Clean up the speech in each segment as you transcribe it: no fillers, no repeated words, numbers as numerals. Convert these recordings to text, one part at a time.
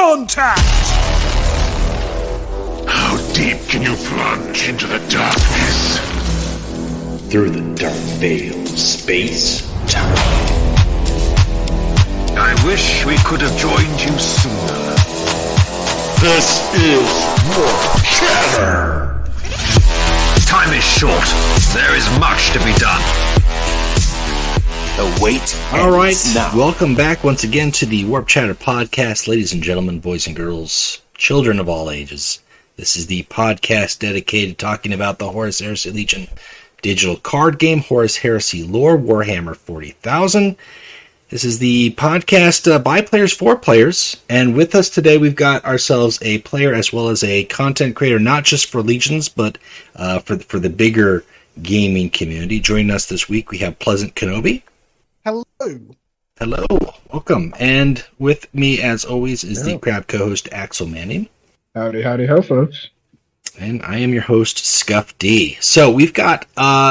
contact! How deep can you plunge into the darkness? Through the dark veil of space, time. I wish we could have joined you sooner. This is Warp Chatter. Time is short. There is much to be done. The wait. All right, now. Welcome back once again to the Warp Chatter podcast, ladies and gentlemen, boys and girls, children of all ages. This is the podcast dedicated to talking about the Horus Heresy Legion digital card game, Horus Heresy lore, Warhammer 40,000. This is the podcast by players for players, and with us today we've got ourselves a player as well as a content creator, not just for Legions, but for the bigger gaming community. Joining us this week we have PleasantKenobi. Hello. Hello, welcome. And with me, as always, is the crab co-host Axel Manning. Howdy, howdy, ho, folks. And I am your host, SkuffD. So we've got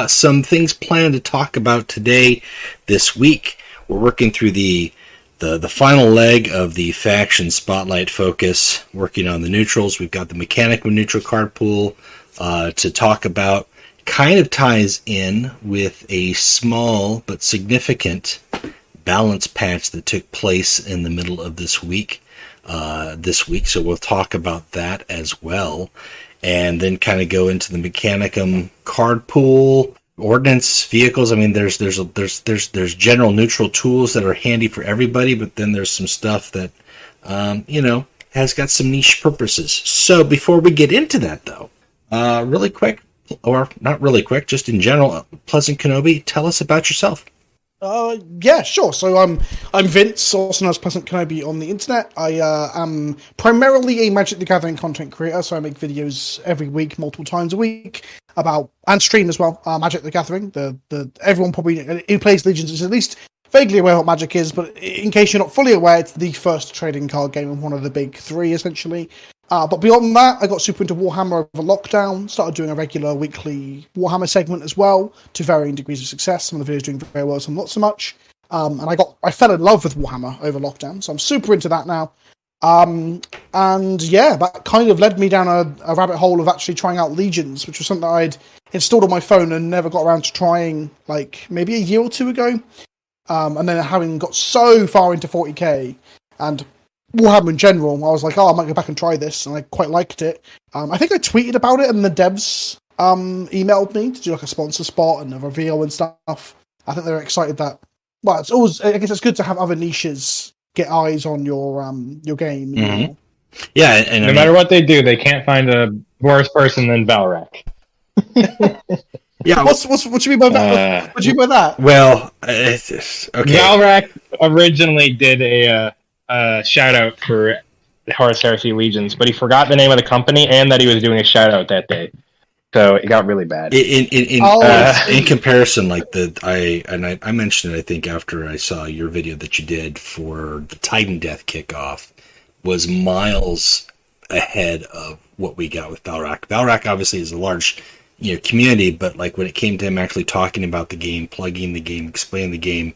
some things planned to talk about today, this week. We're working through the final leg of the faction spotlight focus, working on the neutrals. We've got the Mechanicum neutral card pool to talk about. Kind of ties in with a small but significant balance patch that took place in the middle of this week. So we'll talk about that as well, and then kind of go into the Mechanicum card pool, ordnance, vehicles. I mean, there's general neutral tools that are handy for everybody, but then there's some stuff that has got some niche purposes. So before we get into that, though, really quick. Or not really quick, just in general, PleasantKenobi, tell us about yourself. Yeah, sure. So I'm Vince, also known as PleasantKenobi on the internet. I am primarily a Magic the Gathering content creator, so I make videos every week, multiple times a week, and stream as well. Magic the Gathering. Everyone probably who plays Legions is at least vaguely aware what Magic is, but in case you're not fully aware, it's the first trading card game and one of the big three, essentially. But beyond that, I got super into Warhammer over lockdown, started doing a regular weekly Warhammer segment as well, to varying degrees of success. Some of the videos doing very well, some not so much. And I fell in love with Warhammer over lockdown, so I'm super into that now. And yeah, that kind of led me down a rabbit hole of actually trying out Legions, which was something that I'd installed on my phone and never got around to trying, like, maybe a year or two ago. And then having got so far into 40k, and Warhammer in general, I was like, I might go back and try this, and I quite liked it. I think I tweeted about it, and the devs emailed me to do like a sponsor spot and a reveal and stuff. I think they're excited that. Well, it's always, I guess it's good to have other niches get eyes on your game. You know? Yeah, and no matter what they do, they can't find a worse person than Valrak. Yeah, what do you mean by that? What do you mean by that? Well, okay. Valrak originally did a shout out for the Horus Heresy Legions, but he forgot the name of the company and that he was doing a shout out that day, so it got really bad. In comparison, like I mentioned it, I think after I saw your video that you did for the Titan Death kickoff, was miles ahead of what we got with Valrak. Valrak obviously is a large community, but like when it came to him actually talking about the game, plugging the game, explaining the game,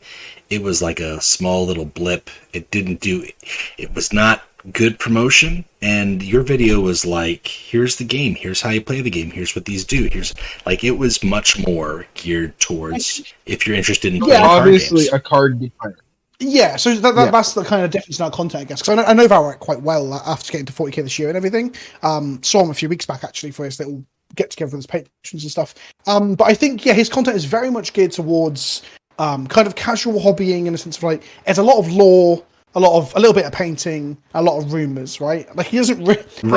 it was like a small little blip. It was not good promotion, and your video was like, here's the game, here's how you play the game, here's what these do, it was much more geared towards if you're interested in playing obviously card a card gamer. Yeah, so that's the kind of difference in our content, I guess. Because I know Valrak quite well after getting to 40k this year and everything. Saw him a few weeks back, actually, for his little get-together with his patrons and stuff. But I think, his content is very much geared towards kind of casual hobbying, in a sense of like, it's a lot of lore, a little bit of painting, a lot of rumors, right? Like he doesn't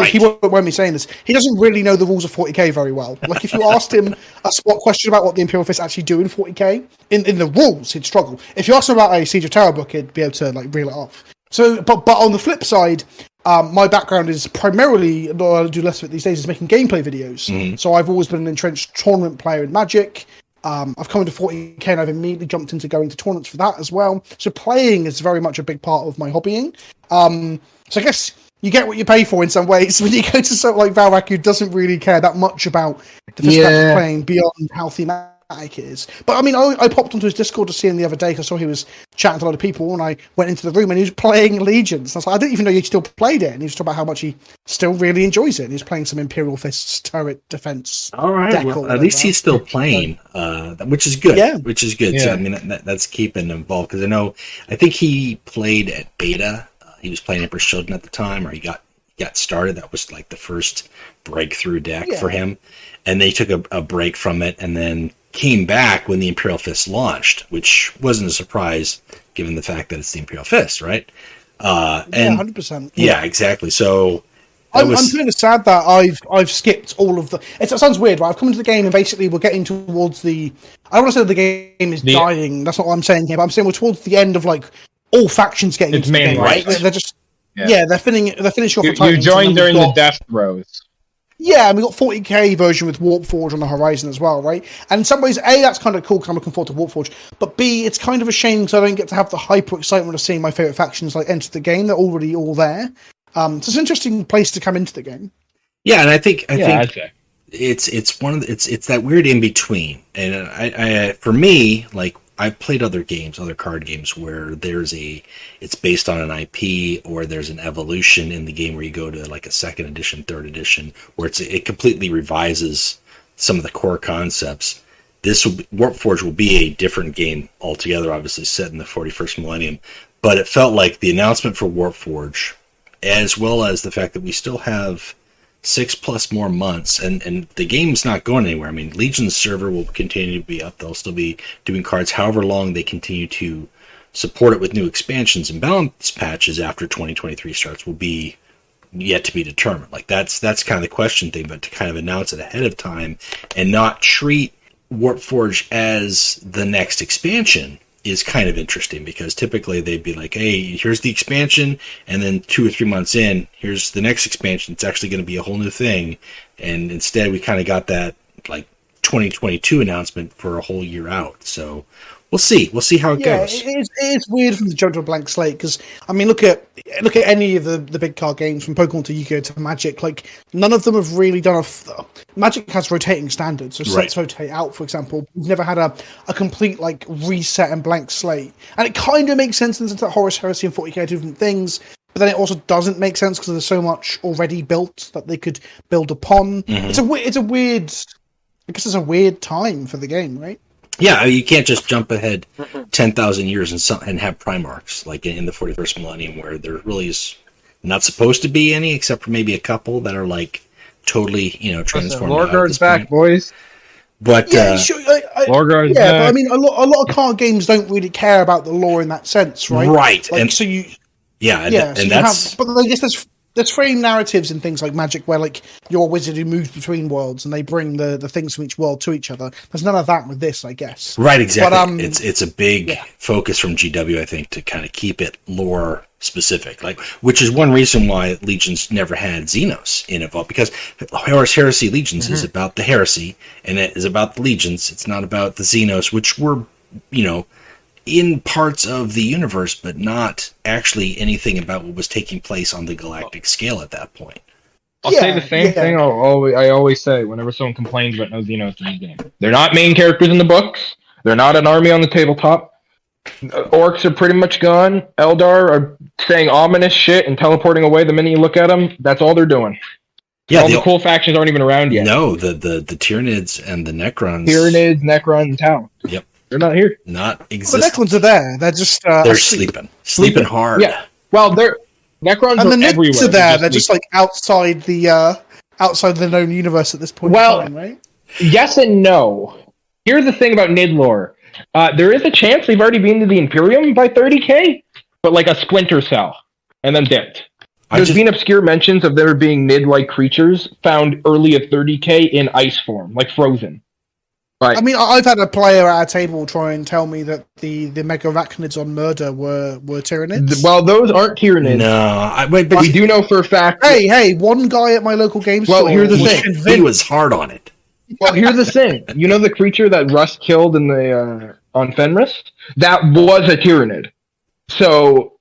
he won't mind me saying this. He doesn't really know the rules of 40k very well. Like if you asked him a spot question about what the Imperial Fists actually do in 40k, in the rules, he'd struggle. If you asked him about a Siege of Terror book, he'd be able to like reel it off. So, but on the flip side, my background is primarily, although I do less of it these days, is making gameplay videos. Mm-hmm. So I've always been an entrenched tournament player in Magic. I've come into 40k and I've immediately jumped into going to tournaments for that as well. So playing is very much a big part of my hobbying. So I guess you get what you pay for in some ways when you go to someone like Valrak, who doesn't really care that much about the physical playing beyond how thematic it is. But I mean, I popped onto his Discord to see him the other day because I saw he was chatting to a lot of people, and I went into the room and he was playing Legions. I was like, I didn't even know you still played it, and he was talking about how much he still really enjoys it. And he's playing some Imperial Fists turret defense. All right, well, at least he's still playing, which is good. Yeah, which is good. Yeah. So I mean, that's keeping him involved because I think he played at beta. He was playing Emperor's Children at the time, or he got started. That was like the first breakthrough deck for him, and they took a break from it, and then came back when the Imperial Fist launched, which wasn't a surprise given the fact that it's the Imperial Fist, right? And 100%. Yeah, exactly. So I'm kind of sad that I've skipped all of the. It sounds weird, right? I've come into the game and basically we're getting towards the. I don't want to say the game is dying. That's not what I'm saying here. But I'm saying we're towards the end of like all factions getting into the game, right? They're just they're finishing off. You joined during the death throes. Yeah, and we got 40k version with Warpforge on the horizon as well, right? And in some ways, A, that's kind of cool because I'm looking forward to Warpforge, but B, it's kind of a shame because I don't get to have the hyper excitement of seeing my favourite factions like enter the game. They're already all there. So it's an interesting place to come into the game. Yeah, and I think it's one of it's that weird in between. And I for me, like I've played other games, other card games where it's based on an IP or there's an evolution in the game where you go to like a second edition, third edition, where it completely revises some of the core concepts. Warpforge will be a different game altogether, obviously set in the 41st millennium, but it felt like the announcement for Warpforge, as well as the fact that we still have 6+ more months, and the game's not going anywhere. I mean, Legion's server will continue to be up. They'll still be doing cards however long they continue to support it with new expansions and balance patches after 2023 starts will be yet to be determined. Like that's kind of the question thing, but to kind of announce it ahead of time and not treat Warpforge as the next expansion is kind of interesting, because typically they'd be like, hey, here's the expansion, and then 2 or 3 months in, here's the next expansion. It's actually going to be a whole new thing. And instead we kind of got that like 2022 announcement for a whole year out. So we'll see how it goes. It is weird from the jump to a blank slate, because I mean, look at any of the big card games, from Pokemon to Yu-Gi-Oh to Magic. Like none of them have really done Magic has rotating standards, so sets rotate out. For example, we've never had a complete like reset and blank slate, and it kind of makes sense in the sense that Horus Heresy and 40k are different things. But then it also doesn't make sense because there's so much already built that they could build upon. Mm-hmm. It's a weird. I guess it's a weird time for the game, right? Yeah, you can't just jump ahead 10,000 years and have Primarchs, like in the 41st millennium, where there really is not supposed to be any, except for maybe a couple that are like totally, transformed. Lorgard's back, boys. But Lorgard's back. But I mean, a lot of card games don't really care about the lore in that sense, right? Right, like, and so you, and that's. But I guess there's frame narratives in things like Magic where like you're a wizard who moves between worlds and they bring the things from each world to each other. There's none of that with this, I guess. Right, exactly. But, it's a big focus from GW, I think, to kind of keep it lore specific, like, which is one reason why Legions never had Xenos in it, because Horus Heresy Legions is about the heresy, and it is about the Legions. It's not about the Xenos, which were, in parts of the universe, but not actually anything about what was taking place on the galactic scale at that point. I'll say the same thing I always say whenever someone complains about no Xenos in the game. They're not main characters in the books. They're not an army on the tabletop. Orcs are pretty much gone. Eldar are saying ominous shit and teleporting away the minute you look at them. That's all they're doing. Yeah, all the cool factions aren't even around yet. No, the Tyranids and the Necrons. Necrons, Talons. Yep. They're not here. Not existing. The Necrons are there. They're just they're sleeping hard. Yeah. Well, Necrons and are the everywhere. Necrons are there. They're just like outside the known universe at this point. Well, in time, right? Yes and no. Here's the thing about Nid lore. There is a chance they've already been to the Imperium by 30k, but like a splinter cell, and then dipped. There's been obscure mentions of there being Nid-like creatures found early at 30k in ice form, like frozen. Right. I mean, I've had a player at a table try and tell me that the mega arachnids on Murder were Tyranids. Well, those aren't Tyranids. No, but we do know for a fact. Hey, one guy at my local game store. Well, here's the thing. He was hard on it. Well, here's the thing. You know the creature that Russ killed in the on Fenris? That was a Tyranid. So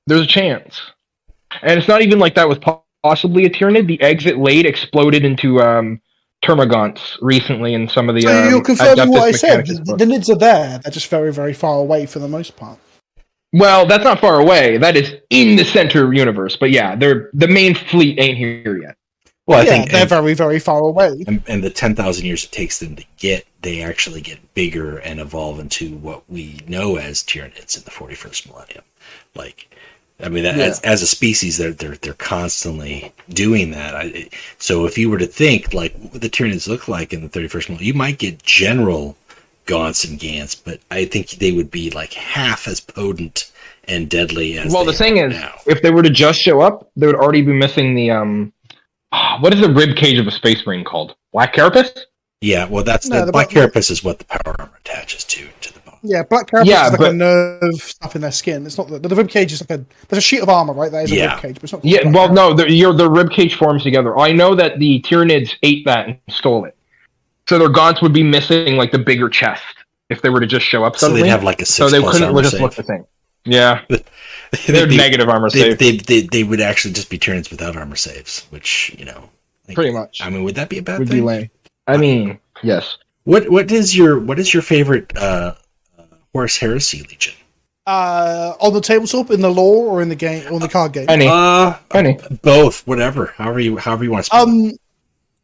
there's a chance. And it's not even like that was possibly a Tyranid. The eggs it laid exploded into Termagants recently in some of the. So you're confirming what I said. Mechanicus books. The nids are there. They're just very, very far away for the most part. Well, that's not far away. That is in the center universe. But yeah, the main fleet ain't here yet. Well, I Yeah, think they're very, very far away. and the 10,000 years it takes them to get, they actually get bigger and evolve into what we know as Tyranids in the 41st millennium. Like, I mean, as a species, they're constantly doing that. So if you were to think like what the Tyranids look like in the 31st millennium, you might get general Gaunts and Gants, but I think they would be like half as potent and deadly as. Well, the thing is, now. if they were to just show up, they would already be missing the what is the rib cage of a space marine called? Black Carapace? Yeah, well, the Black Carapace is what the power armor attaches to the bone. Yeah, Black Carapace is like a nerve stuff in their skin. It's not the rib cage is like there's a sheet of armor, right? That is a rib cage, but it's not. Yeah, well, no, the rib cage forms together. I know that the Tyranids ate that and stole it. So their Gaunts would be missing like the bigger chest if they were to just show up suddenly. So they'd have like a 6+. So they couldn't just look the same. Yeah, they're negative armor saves. They would actually just be Tyranids without armor saves, which pretty much. I mean, would that be a bad would thing? Be lame. I mean, yes. What is your favorite Horus Heresy Legion? On the tabletop, in the lore, or in the game, or in the card game? Any. Both, whatever. However you want to spell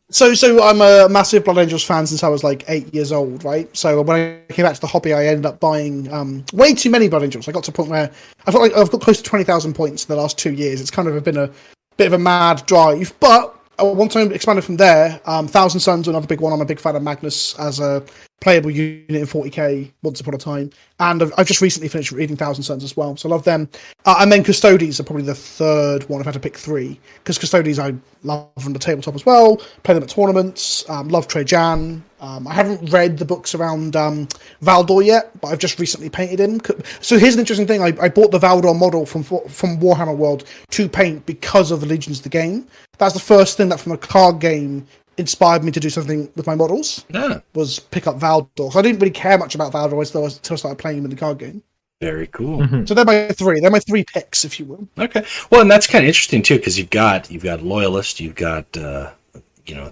So I'm a massive Blood Angels fan since I was like 8 years old, right? So when I came back to the hobby, I ended up buying way too many Blood Angels. I got to a point where I felt like I've got close to 20,000 points in the last 2 years. It's kind of been a bit of a mad drive, but once I expanded from there, Thousand Suns, another big one. I'm a big fan of Magnus as a playable unit in 40k once upon a time, and I've just recently finished reading Thousand Suns as well, so I love them. And then Custodes are probably the third one if I had to pick three, because Custodes I love from the tabletop as well, play them at tournaments, love Trajan. I haven't read the books around Valdor yet, but I've just recently painted him. So here's an interesting thing, I bought the Valdor model from Warhammer World to paint because of the Legions of the game. That's the first thing that from a card game inspired me to do something with my models. Was pick up Valdor. So I didn't really care much about Valdor until I started playing him in the card game. Very cool. Mm-hmm. So they're my three picks, if you will. Okay. Well, and that's kind of interesting too, because you've got Loyalist, you've got the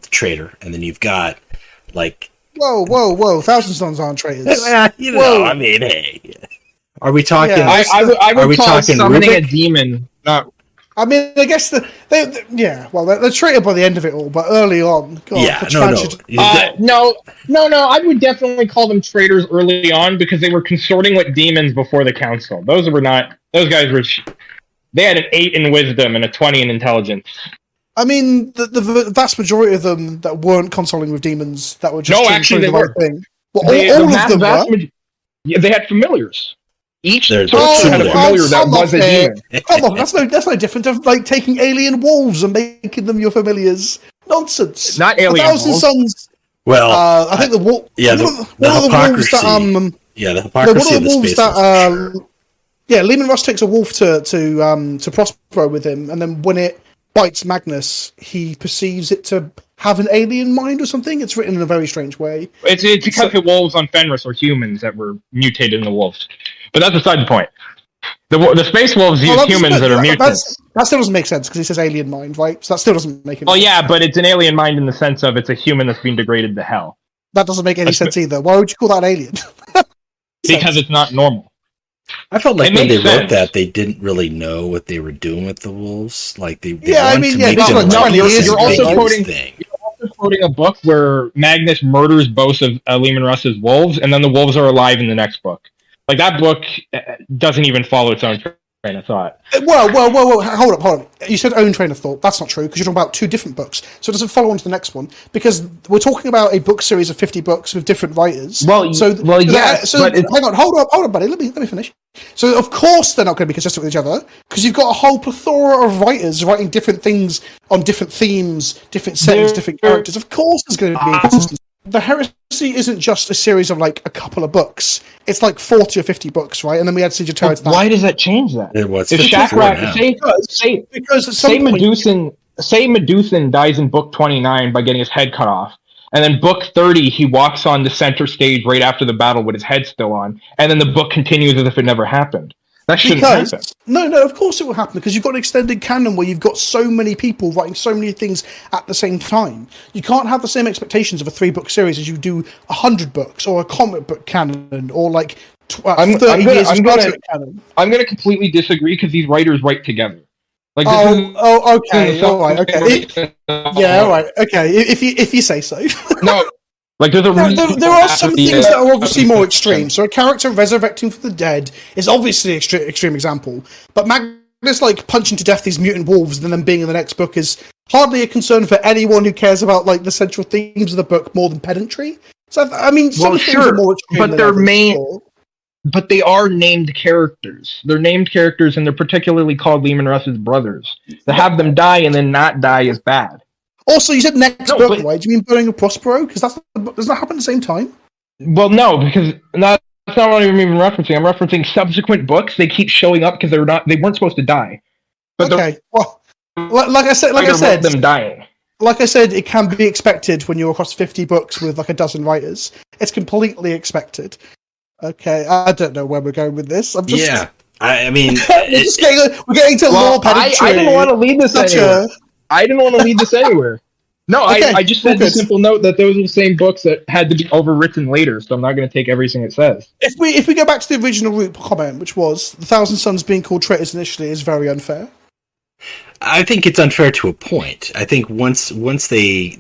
Traitor, and then you've got like whoa, Thousand Suns aren't traitors. Whoa. I mean, hey, are we talking? Yeah, I would call summoning Rubik? a demon not. I mean, I guess they're traitor by the end of it all, but early on, God, no. I would definitely call them traitors early on because they were consorting with demons before the council. Those guys were. They had an 8 in wisdom and a 20 in intelligence. I mean, the vast majority of them that weren't consoling with demons, that were just they were. Right thing. Well, all of them were. Yeah, they had familiars. Each There's person had a familiar that was a demon. Come on, that's no different to like taking alien wolves and making them your familiars. Nonsense. Not alien Thousand wolves. Suns. Well, I think the wolf. Yeah, the hypocrisy. The hypocrisy of the space. Lehman Russ takes a wolf to Prospero with him, and then when it bites Magnus, he perceives it to have an alien mind or something. It's written in a very strange way. It's because the wolves on Fenris are humans that were mutated in the wolves. But that's beside the point. The space wolves use humans that are mutants. That still doesn't make sense because he says alien mind, right? So that still doesn't make any sense. Yeah, but it's an alien mind in the sense of it's a human that's been degraded to hell. That doesn't make any sense either. Why would you call that an alien? Because it's not normal. I felt like when they wrote that, they didn't really know what they were doing with the wolves. Like you're also quoting a book where Magnus murders both of Lehman Russ's wolves, and then the wolves are alive in the next book. Like, that book doesn't even follow its own train of thought. Whoa, hold up. You said own train of thought. That's not true, because you're talking about two different books. So it doesn't follow on to the next one, because we're talking about a book series of 50 books with different writers. Hang on, hold up, buddy. Let me finish. So, of course, they're not going to be consistent with each other, because you've got a whole plethora of writers writing different things on different themes, different settings, different characters. Of course there's going to be inconsistency. The Heresy isn't just a series of, like, a couple of books. It's like 40 or 50 books, right? And then we had Siege of Terror. Why does that change that? Say Medusan dies in book 29 by getting his head cut off. And then book 30, he walks on the center stage right after the battle with his head still on. And then the book continues as if it never happened. That shouldn't Because happen. no, of course it will happen because you've got an extended canon where you've got so many people writing so many things at the same time. You can't have the same expectations of a 3-book series as you do 100 books or a comic book canon or like 30 years of Star Trek canon. I'm going to completely disagree because these writers write together. Like, Okay, all right, okay, yeah, all right, okay. If you say so. No. Like there are some things that are obviously more extreme. So a character resurrecting from the dead is obviously an extreme example. But Magnus like punching to death these mutant wolves and then being in the next book is hardly a concern for anyone who cares about like the central themes of the book more than pedantry. So I mean, some things are more extreme. But they're But they are named characters. They're named characters, and they're particularly called Lehman Russ's brothers. To have them die and then not die is bad. Also, you said next book, right? Do you mean Burning of Prospero? Because doesn't that happen at the same time? Well, no, because that's not what I'm even referencing. I'm referencing subsequent books. They keep showing up because they weren't supposed to die. But okay, well, like I said, them dying. Like I said, it can be expected when you're across 50 books with like a dozen writers. It's completely expected. Okay, I don't know where we're going with this. I mean, we're getting to lore pedantry. I didn't want to lead this anywhere. I didn't want to lead this anywhere. No, okay, I just said the simple note that those are the same books that had to be overwritten later, so I'm not going to take everything it says. If we go back to the original root comment, which was the Thousand Sons being called traitors initially, is very unfair. I think it's unfair to a point. I think once they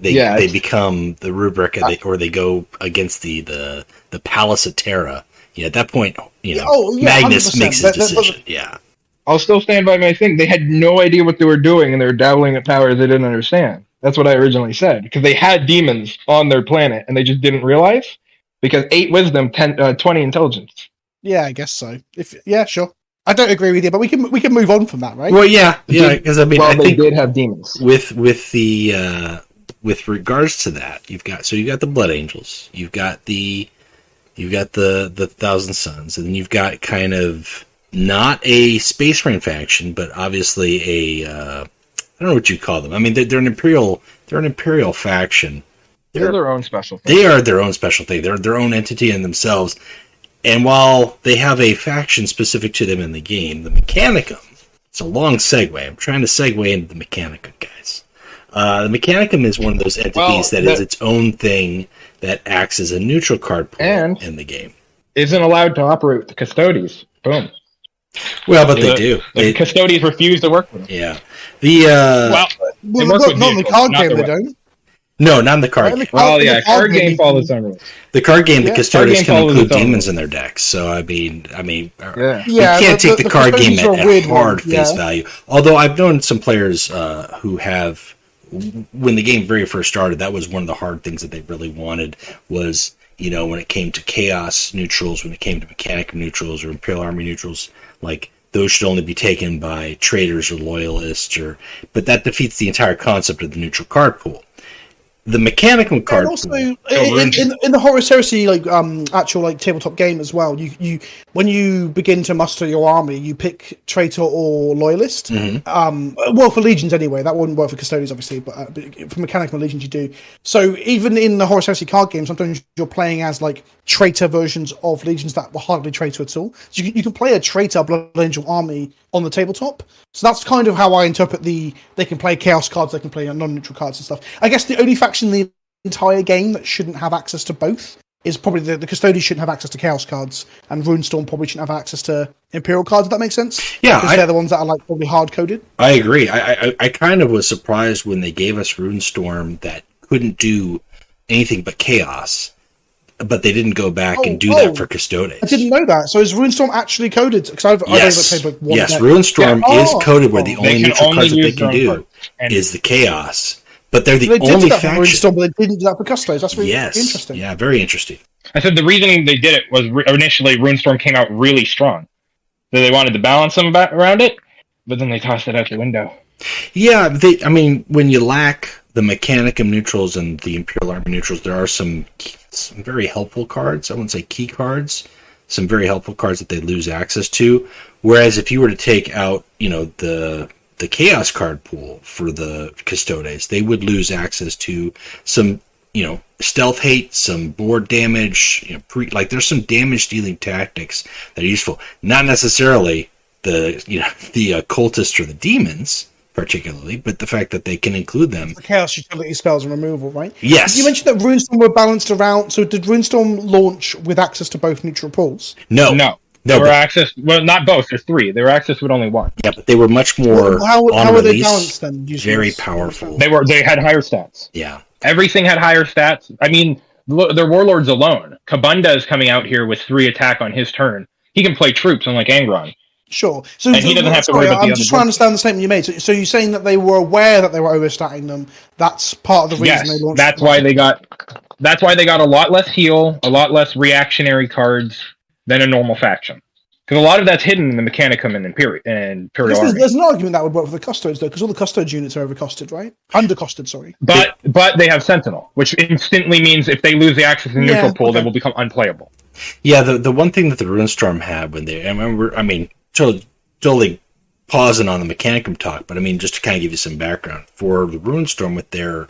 become the rubric or they go against the Palace of Terra, at that point, Magnus makes his decision. Yeah. I'll still stand by my thing. They had no idea what they were doing, and they were dabbling at powers they didn't understand. That's what I originally said, because they had demons on their planet, and they just didn't realize, because 8 wisdom, 20 intelligence. Yeah, I guess so. Sure. I don't agree with you, but we can move on from that, right? Well, yeah, because I mean, I think they did have demons. With regards to that, you've got the Blood Angels, you've got the Thousand Sons, and then you've got kind of not a Space Marine faction, but obviously a I don't know what you call them. I mean, they're an imperial faction. They're their own special thing. They are their own special thing. They're their own entity in themselves. And while they have a faction specific to them in the game, the Mechanicum, it's a long segue. I'm trying to segue into the Mechanicum, guys. The Mechanicum is one of those entities that is its own thing that acts as a neutral card pool in the game. Isn't allowed to operate with the Custodies. Boom. Well, but they do. The Custodies refuse to work with them. Yeah. Not in the card game, they don't. No, not in the card game. Card game follows some rules. The card game, the Custodians can include demons in their decks. So, I mean, you can't take the card game at hard face value. Although I've known some players who have, when the game very first started, that was one of the hard things that they really wanted was, when it came to Chaos neutrals, when it came to Mechanicum neutrals or Imperial Army neutrals, like, those should only be taken by traitors or loyalists, but that defeats the entire concept of the neutral card pool. The Mechanicum card, and also in the Horus Heresy actual tabletop game as well. You when you begin to muster your army, you pick traitor or loyalist. Mm-hmm. Well, for legions anyway, that wouldn't work for Custodians obviously, but for Mechanicum and legions you do. So even in the Horus Heresy card game, sometimes you're playing as traitor versions of legions that were hardly traitor at all. So you can play a traitor Blood Angel army on the tabletop. So that's kind of how I interpret they can play chaos cards, they can play non-neutral cards and stuff. I guess the only faction in the entire game that shouldn't have access to both is probably the Custodians shouldn't have access to chaos cards, and Runestorm probably shouldn't have access to Imperial cards, if that makes sense. Yeah. Because they're the ones that are probably hard-coded. I agree. I kind of was surprised when they gave us Runestorm that couldn't do anything but chaos. But they didn't go back and do that for Custodes. I didn't know that. So is Runestorm actually coded? Because I've only played one. Yes, Runestorm is coded where the only neutral cards that they can do is the chaos. But they're the only faction. Runestorm, but they didn't do that for Custodes. That's really interesting. Yeah, very interesting. I said the reasoning they did it was initially Runestorm came out really strong. So they wanted to balance them around it, but then they tossed it out the window. Yeah, when you lack the Mechanicum neutrals and the Imperial Army neutrals, there are some very helpful cards. I wouldn't say key cards. Some very helpful cards that they lose access to. Whereas if you were to take out, the Chaos card pool for the Custodes, they would lose access to some, stealth hate, some board damage. There's some damage dealing tactics that are useful. Not necessarily the cultists or the demons particularly, but the fact that they can include them. The chaos utility spells and removal, right? Yes. You mentioned that Runestorm were balanced around. So did Runestorm launch with access to both neutral pools? No. They were access. Well, not both. There's 3. They were access with only 1. Yeah, but they were much more How on were they release, balanced then? very powerful. They had higher stats. Yeah. Everything had higher stats. I mean, their warlords alone. Kabunda is coming out here with 3 attack on his turn. He can play troops, unlike Angron. Sure. So and he doesn't have to worry about the other. I'm just trying to understand the statement you made. So you're saying that they were aware that they were overstatting them. That's part of the reason they launched. That's why they got. That's why they got a lot less heal, a lot less reactionary cards than a normal faction. Because a lot of that's hidden in the Mechanicum and Imperial Army. There's an argument that would work for the Custodes, though, because all the Custodes units are overcosted, right? Undercosted, sorry. But they have Sentinel, which instantly means if they lose the access to the neutral pool, they will become unplayable. Yeah, the one thing that the Runestorm had when they... I mean, totally pausing on the Mechanicum talk, but I mean, just to kind of give you some background. For the Runestorm with their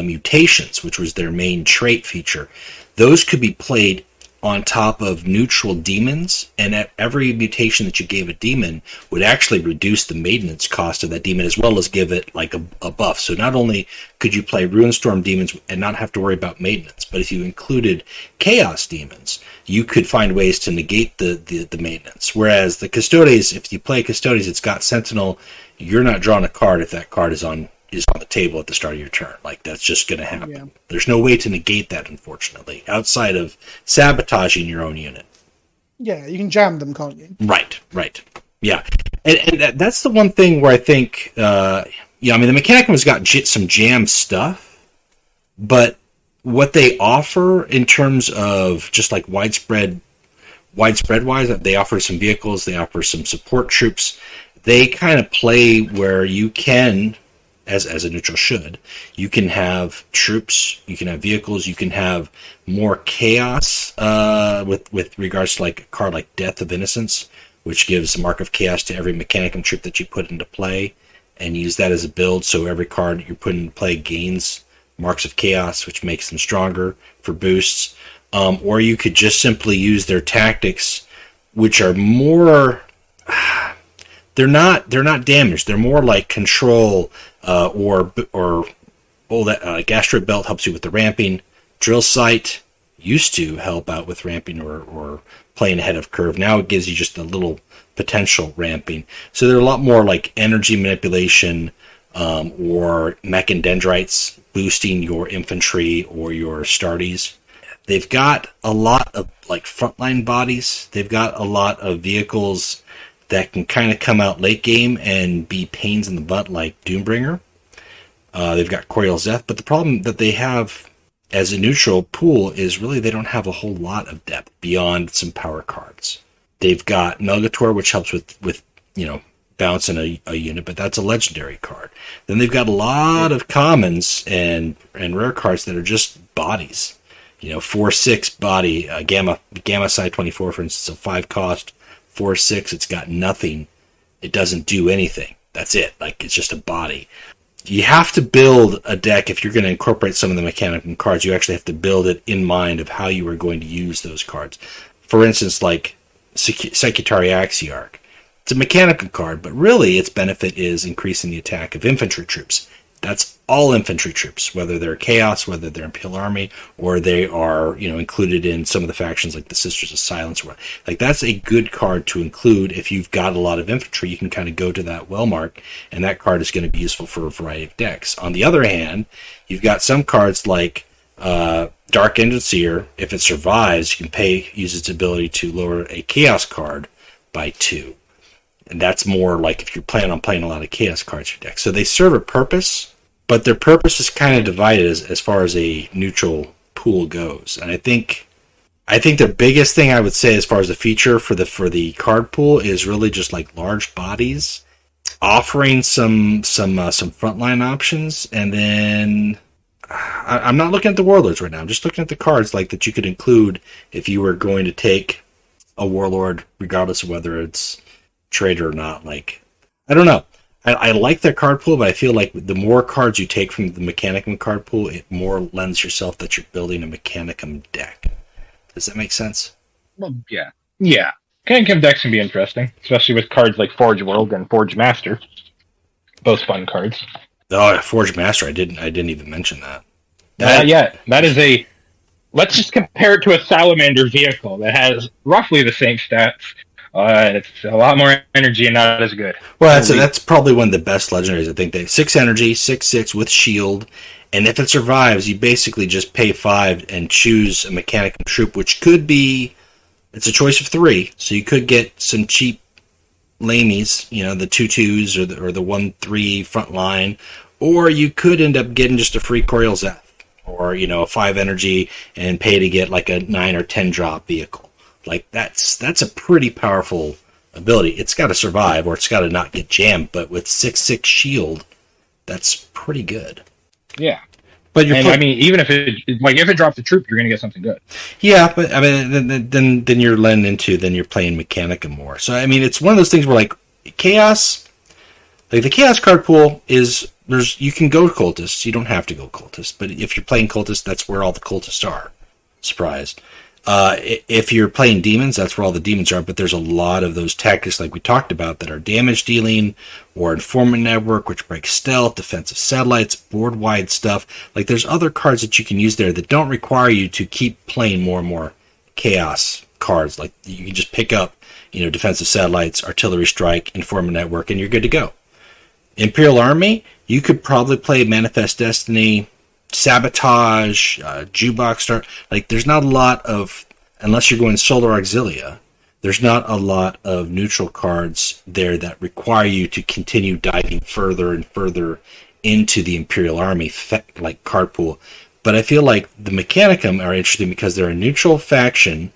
mutations, which was their main trait feature, those could be played on top of neutral demons, and at every mutation that you gave a demon would actually reduce the maintenance cost of that demon, as well as give it like a buff. So not only could you play Runestorm demons and not have to worry about maintenance, but if you included Chaos demons, you could find ways to negate the maintenance. Whereas the Custodes, if you play Custodes, it's got Sentinel, you're not drawing a card if that card is on the table at the start of your turn. Like, that's just going to happen. Yeah. There's no way to negate that, unfortunately, outside of sabotaging your own unit. Yeah, you can jam them, can't you? Right. Yeah. And that's the one thing where I think, I mean, the Mechanicum has got some jam stuff, but what they offer in terms of just like widespread wise, they offer some vehicles, they offer some support troops. They kind of play where you can, as a neutral should, you can have troops, you can have vehicles, you can have more chaos with regards to like a card like Death of Innocence, which gives a mark of chaos to every Mechanicum troop that you put into play, and use that as a build, so every card you're putting into play gains marks of chaos, which makes them stronger for boosts. Or you could just simply use their tactics, which are more... They're not damaged. They're more like control, or all that. Asteroid Belt helps you with the ramping. Drill Sight used to help out with ramping or playing ahead of curve. Now it gives you just a little potential ramping. So they're a lot more like energy manipulation, or mech and dendrites boosting your infantry or your starties. They've got a lot of like frontline bodies. They've got a lot of vehicles that can kind of come out late game and be pains in the butt like Doombringer. They've got Coriel Zeth, but the problem that they have as a neutral pool is really they don't have a whole lot of depth beyond some power cards. They've got Melgator, which helps with bouncing a unit, but that's a legendary card. Then they've got a lot of commons and rare cards that are just bodies. 4/6 body, Gamma Psi 24, for instance, a 5 cost, 4/6, it's got nothing. It doesn't do anything. That's it. Like, it's just a body. You have to build a deck if you're going to incorporate some of the Mechanicum cards. You actually have to build it in mind of how you are going to use those cards. For instance, like Secretary Axiarch. It's a Mechanicum card, but really its benefit is increasing the attack of infantry troops. That's all infantry troops, whether they're Chaos, whether they're Imperial Army, or they are, included in some of the factions like the Sisters of Silence. Like, that's a good card to include if you've got a lot of infantry. You can kind of go to that well mark, and that card is going to be useful for a variety of decks. On the other hand, you've got some cards like Dark Engine Seer. If it survives, you can use its ability to lower a Chaos card by 2. And that's more like if you're planning on playing a lot of Chaos cards in your deck. So they serve a purpose, but their purpose is kind of divided as far as a neutral pool goes. And I think the biggest thing I would say as far as a feature for the card pool is really just like large bodies, offering some frontline options, and then I'm not looking at the warlords right now. I'm just looking at the cards like that you could include if you were going to take a warlord, regardless of whether it's trade or not. Like, I don't know. I like their card pool, but I feel like the more cards you take from the Mechanicum card pool, it more lends yourself that you're building a Mechanicum deck. Does that make sense? Well, yeah. Mechanicum decks can be interesting, especially with cards like Forge World and Forge Master. Both fun cards. Oh, Forge Master, I didn't even mention that. Not yet. That is a... Let's just compare it to a Salamander vehicle that has roughly the same stats. It's a lot more energy and not as good. Well, that's probably one of the best legendaries. I think they 6 energy, 6/6 with shield, and if it survives, you basically just pay 5 and choose a Mechanicum troop, which could be... It's a choice of 3, so you could get some cheap lamies, the 2/2s or the 1/3 front line, or you could end up getting just a free Coriel Zeth, or a 5 energy and pay to get like a 9 or 10 drop vehicle. Like that's a pretty powerful ability. It's got to survive, or it's got to not get jammed. But with 6/6 shield, that's pretty good. Yeah. But even if it drops a troop, you're going to get something good. Yeah, but I mean, then you're letting into, then you're playing Mechanicum more. So I mean, it's one of those things where like Chaos, like the Chaos card pool is you can go Cultists, you don't have to go Cultist, but if you're playing Cultist, that's where all the Cultists are. Surprised. If you're playing Demons, that's where all the Demons are, but there's a lot of those tactics like we talked about that are damage dealing, or Informant Network, which breaks stealth, defensive satellites, board-wide stuff. Like there's other cards that you can use there that don't require you to keep playing more and more Chaos cards. Like you can just pick up, defensive satellites, artillery strike, Informant Network, and you're good to go. Imperial Army, you could probably play Manifest Destiny, Sabotage, Jukebox Star. Like there's not a lot of, unless you're going Solar Auxilia, there's not a lot of neutral cards there that require you to continue diving further and further into the Imperial Army like card pool. But I feel like the Mechanicum are interesting because they're a neutral faction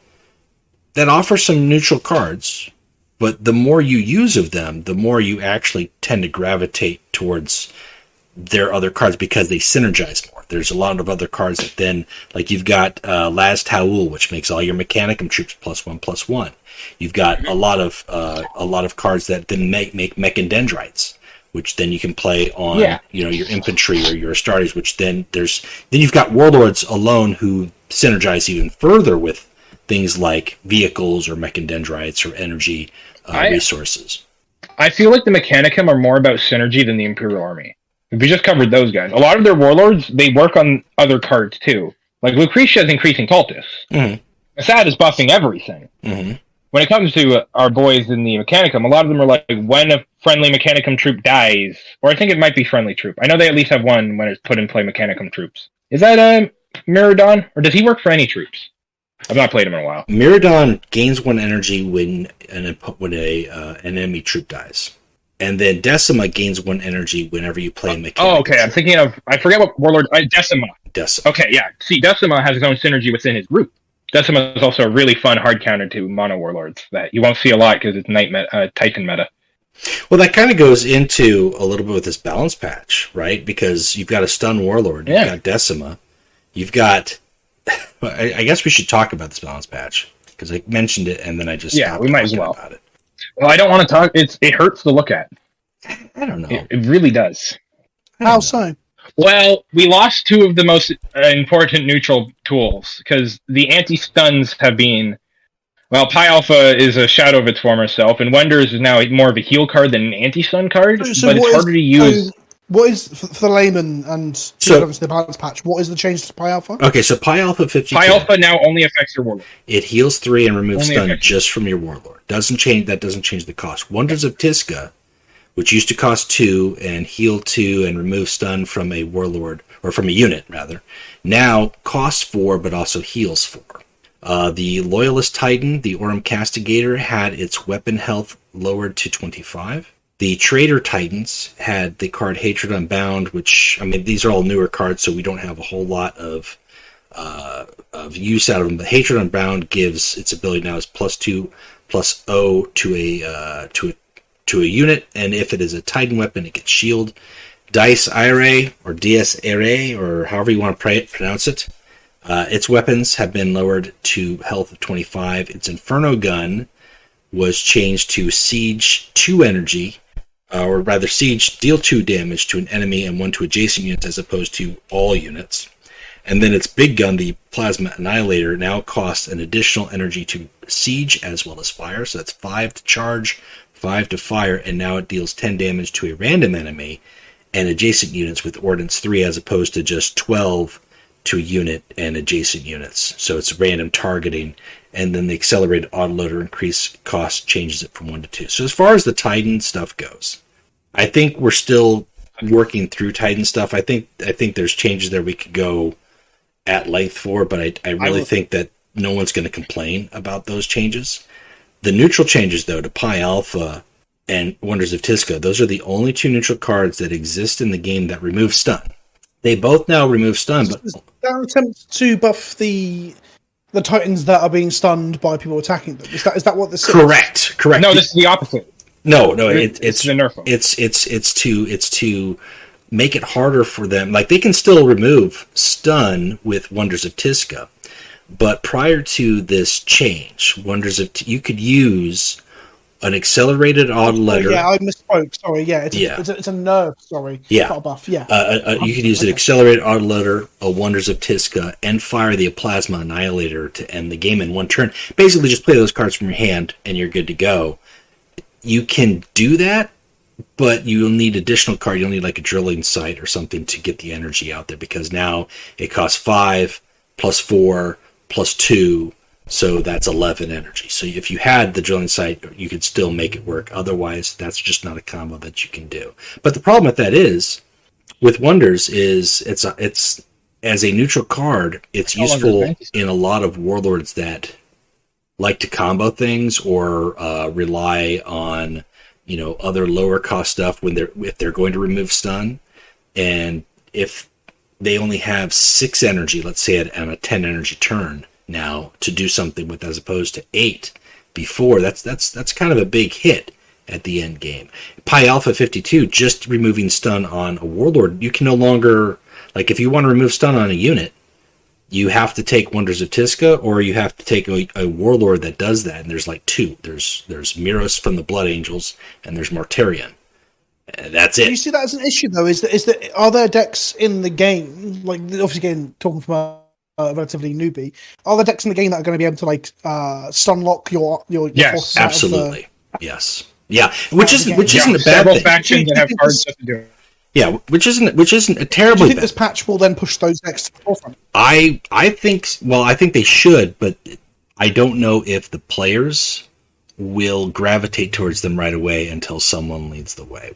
that offers some neutral cards, but the more you use of them, the more you actually tend to gravitate towards their other cards because they synergize more. There's a lot of other cards that then, like you've got Laz Taul, which makes all your Mechanicum troops +1/+1. You've got a lot of cards that then make Mechandendrites, which then you can play on your infantry or your Astartes, which then you've got Warlords alone who synergize even further with things like vehicles or Mechandendrites or energy resources. I feel like the Mechanicum are more about synergy than the Imperial Army. We just covered those guys. A lot of their warlords, they work on other cards too. Like Lucretia is increasing cultists. Mm-hmm. Assad is buffing everything. Mm-hmm. When it comes to our boys in the Mechanicum, a lot of them are like, when a friendly Mechanicum troop dies, or I think it might be friendly troop. I know they at least have one when it's put in play Mechanicum troops. Is that Miradon, or does he work for any troops? I've not played him in a while. Miradon gains 1 energy when an enemy troop dies. And then Decima gains 1 energy whenever you play Mechanicum. Oh, okay. I'm thinking of... I forget what Warlord... Decima. Decima. Okay, yeah. See, Decima has his own synergy within his group. Decima is also a really fun hard counter to Mono Warlords that you won't see a lot because it's Titan meta. Well, that kind of goes into a little bit with this balance patch, right? Because you've got a stun Warlord. You've got Decima. You've got... I guess we should talk about this balance patch because I mentioned it and then I just stopped we might as well about it. Well, I don't want to talk. It hurts to look at. I don't know. It really does. How so? Well, we lost 2 of the most important neutral tools because the anti-stuns have been... Well, Pi Alpha is a shadow of its former self, and Wonders is now more of a heal card than an anti-stun card, but it's harder to use... What is, for the layman and the balance patch, what is the change to Pi Alpha? Okay, so Pi Alpha 50. Pi Alpha now only affects your Warlord. It heals 3 and removes stun just from your Warlord. That doesn't change the cost. Wonders of Tiska, which used to cost 2 and heal 2 and remove stun from a Warlord, or from a unit, rather, now costs 4 but also heals 4. The Loyalist Titan, the Aurum Castigator, had its weapon health lowered to 25. The Trader Titans had the card Hatred Unbound, which, I mean, these are all newer cards, so we don't have a whole lot of use out of them. But Hatred Unbound gives its ability now is +2/+0 to a unit, and if it is a Titan weapon, it gets shield. Dice Irae, or Dies Irae, or however you want to pronounce it, its weapons have been lowered to health of 25. Its Inferno Gun was changed to Siege 2 energy, or rather Siege deal 2 damage to an enemy and 1 to adjacent units as opposed to all units. And then its big gun, the Plasma Annihilator, now costs an additional energy to siege as well as fire. So that's 5 to charge, 5 to fire, and now it deals 10 damage to a random enemy and adjacent units with Ordnance 3 as opposed to just 12 to a unit and adjacent units. So it's random targeting. And then the accelerated autoloader increase cost changes it from 1 to 2. So as far as the Titan stuff goes, I think we're still working through Titan stuff. I think there's changes there we could go at length for, but I really think that no one's going to complain about those changes. The neutral changes, though, to Pi Alpha and Wonders of Tisca, those are the only 2 neutral cards that exist in the game that remove stun. They both now remove stun, but is that an attempt to buff the Titans that are being stunned by people attacking them? Is that what this is? Correct. No, this is the opposite. No, it's the nerf. It's to make it harder for them. Like, they can still remove stun with Wonders of Tisca, but prior to this change, you could use an accelerated autoloader. Yeah, I misspoke. Sorry. Yeah, it's a nerf. Sorry. Yeah, not a buff. Yeah. You could use an accelerated autoloader, a Wonders of Tisca, and fire the Plasma Annihilator to end the game in one turn. Basically, just play those cards from your hand, and you're good to go. You can do that, but you'll need additional card. You'll need like a drilling site or something to get the energy out there, because now it costs 5 plus 4 plus 2, so that's 11 energy. So if you had the drilling site, you could still make it work. Otherwise, that's just not a combo that you can do. But the problem with that is, with Wonders, is it's as a neutral card, it's useful in a lot of warlords that like to combo things or rely on other lower cost stuff if they're going to remove stun, and if they only have 6 energy, let's say on a 10 energy turn now to do something with, as opposed to 8 before, that's kind of a big hit at the end game. Pi Alpha 52, just removing stun on a warlord, you can no longer, like, if you want to remove stun on a unit, you have to take Wonders of Tisca, or you have to take a warlord that does that. And there's like 2. There's Miros from the Blood Angels, and there's Mortarion. That's it. Do you see that as an issue, though? Is that are there decks in the game, like, obviously again talking from a relatively newbie, are there decks in the game that are going to be able to like stun lock your yes, absolutely, yes, yeah, which isn't a bad several thing. Factions that have cards that do it. Yeah, which isn't a terribly. Do you think this patch will then push those decks to the forefront? I think they should, but I don't know if the players will gravitate towards them right away until someone leads the way,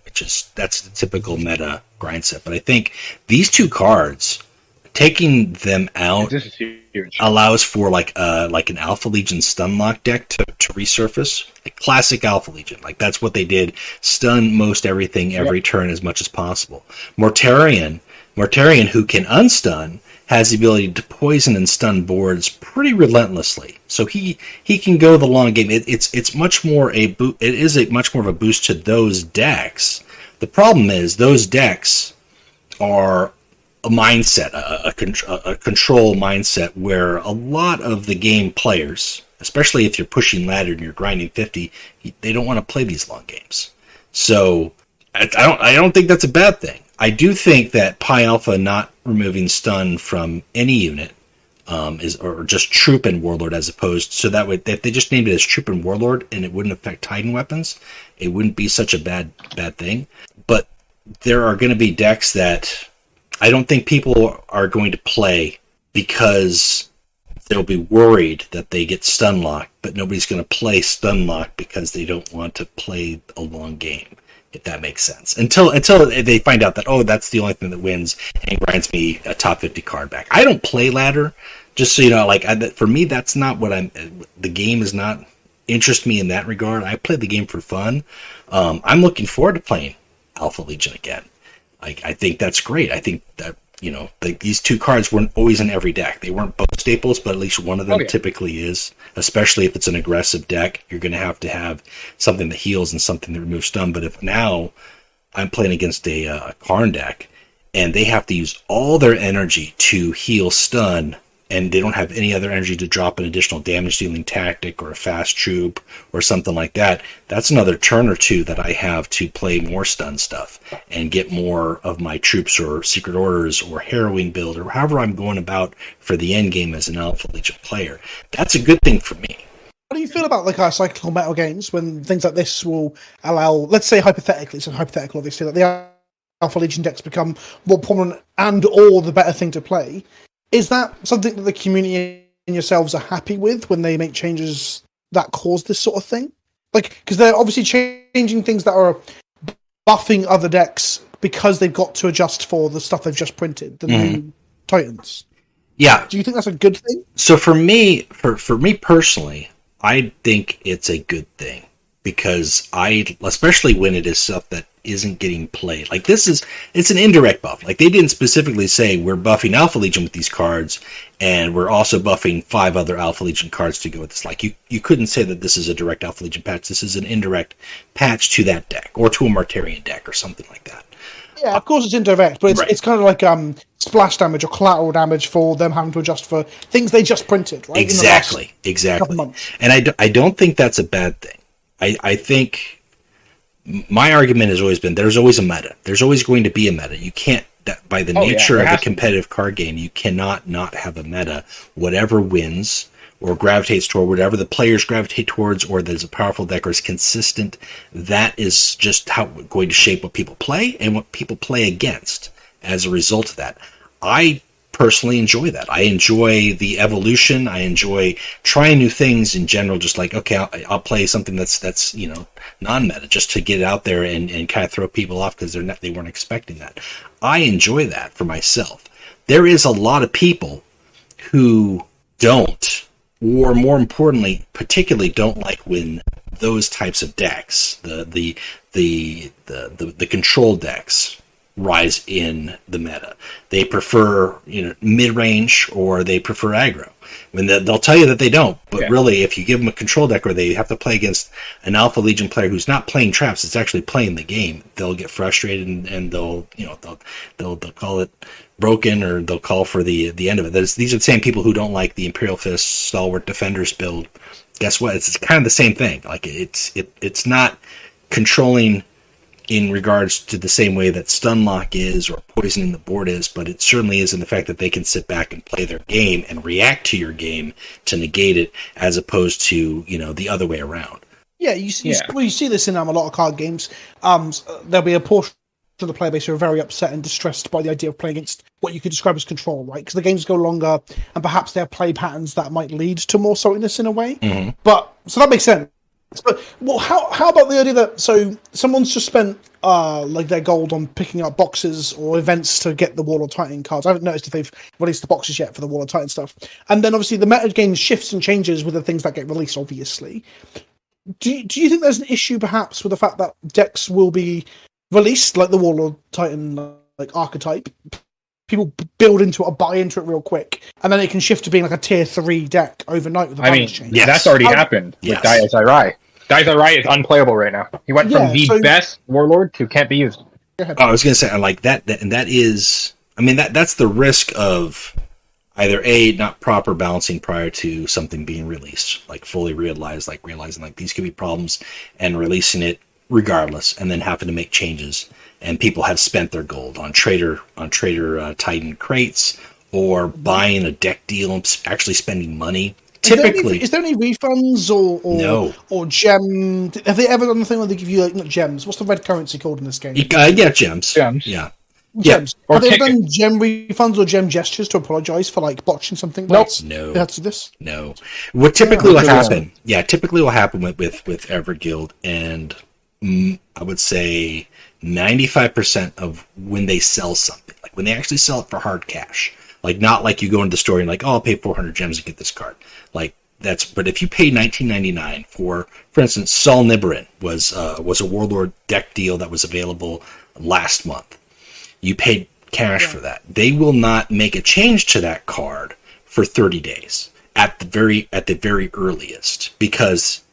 that's the typical meta grind set. But I think these 2 cards, taking them out, allows for like an Alpha Legion Stunlock deck to resurface. A classic Alpha Legion, like that's what they did. Stun most everything every turn as much as possible. Mortarion, who can unstun, has the ability to poison and stun boards pretty relentlessly. So he can go the long game. It's much more much more of a boost to those decks. The problem is those decks are a mindset, a control mindset, where a lot of the game players, especially if you're pushing ladder and you're grinding 50, they don't want to play these long games. So I don't think that's a bad thing. I do think that Pi Alpha not removing stun from any unit or just troop and warlord, as opposed, so that would, if they just named it as troop and warlord and it wouldn't affect Titan weapons, it wouldn't be such a bad thing. But there are going to be decks that I don't think people are going to play because they'll be worried that they get stun locked, but nobody's going to play stun lock because they don't want to play a long game, if that makes sense. Until they find out that, oh, that's the only thing that wins and grinds me a top 50 card back. I don't play ladder, just so you know. Like, for me, that's not what the game is not interest me in that regard. I play the game for fun. I'm looking forward to playing Alpha Legion again. I think that's great. I think that, these 2 cards weren't always in every deck. They weren't both staples, but at least one of them typically is. Especially if it's an aggressive deck, you're going to have something that heals and something that removes stun. But if now I'm playing against a Karn deck, and they have to use all their energy to heal stun and they don't have any other energy to drop an additional damage dealing tactic or a fast troop or something like that, that's another turn or two that I have to play more stun stuff and get more of my troops or secret orders or harrowing build or however I'm going about for the end game as an Alpha Legion player. That's a good thing for me. What do you feel about like our cyclical metal games when things like this will allow, let's say hypothetically, it's a hypothetical obviously, that the Alpha Legion decks become more prominent and or the better thing to play? Is that something that the community and yourselves are happy with when they make changes that cause this sort of thing? Like, because they're obviously changing things that are buffing other decks because they've got to adjust for the stuff they've just printed, the new Titans. Yeah. Do you think that's a good thing? So for me personally, I think it's a good thing because especially when it is stuff that isn't getting played. Like it's an indirect buff. Like they didn't specifically say we're buffing Alpha Legion with these cards and we're also buffing 5 other Alpha Legion cards to go with this. Like you couldn't say that this is a direct Alpha Legion patch. This is an indirect patch to that deck or to a Martarian deck or something like that. Yeah, of course it's indirect, but it's kind of like splash damage or collateral damage for them having to adjust for things they just printed, right? Exactly. And I don't think that's a bad thing. I think my argument has always been there's always a meta. There's always going to be a meta. You can't, by the nature of the competitive card game, you cannot not have a meta. Whatever wins or gravitates toward, whatever the players gravitate towards, or there's a powerful deck or is consistent, that is just how we're going to shape what people play and what people play against as a result of that. I personally enjoy that. I enjoy the evolution. I enjoy trying new things in general. Just like, okay, I'll play something that's non-meta just to get it out there and kind of throw people off because they weren't expecting that. I enjoy that for myself. There is a lot of people who don't, or more importantly, particularly don't like when those types of decks, the control decks, rise in the meta. They prefer, mid-range or they prefer aggro. I mean, they'll tell you that they don't, but really, if you give them a control deck or they have to play against an Alpha Legion player who's not playing traps, it's actually playing the game, they'll get frustrated and they'll call it broken or they'll call for the end of it. These are the same people who don't like the Imperial Fist Stalwart Defenders build. Guess what? It's kind of the same thing. Like it's not controlling in regards to the same way that Stunlock is or poisoning the board is, but it certainly is in the fact that they can sit back and play their game and react to your game to negate it as opposed to, the other way around. Yeah, you see this in a lot of card games. There'll be a portion of the player base who are very upset and distressed by the idea of playing against what you could describe as control, right? Because the games go longer and perhaps they have play patterns that might lead to more saltiness in a way. Mm-hmm. But, so that makes sense. But how about the idea that someone's just spent their gold on picking up boxes or events to get the Warlord Titan cards? I haven't noticed if they've released the boxes yet for the Warlord Titan stuff. And then obviously the meta game shifts and changes with the things that get released, obviously. Do you think there's an issue perhaps with the fact that decks will be released like the Warlord Titan archetype? People build into it or buy into it real quick, and then it can shift to being like a tier 3 deck overnight with the balance change. Yeah, that's already happened with Dai Rai. Dai Rai is unplayable right now. He went from the best Warlord to can't be used. I was going to say, I like that, and that is, that's the risk of either A, not proper balancing prior to something being released, like fully realized, like realizing like these could be problems, and releasing it regardless, and then having to make changes. And people have spent their gold on Trader Titan crates or buying a deck deal and actually spending money. Typically, is there any refunds or gem? Have they ever done the thing where they give you not gems? What's the red currency called in this game? Gems. Gems. Yeah. Gems. Have they ever done gem refunds or gem gestures to apologize for botching something? Nope. No. That's this. No. What typically will happen? Yeah, typically will happen with Everguild, and I would say 95% of when they sell something, like when they actually sell it for hard cash, like not like you go into the store and like, I'll pay 400 gems to get this card. Like but if you pay $19.99 for instance, Sol Nibirin was a Warlord deck deal that was available last month. You paid cash for that. They will not make a change to that card for 30 days at the very earliest, because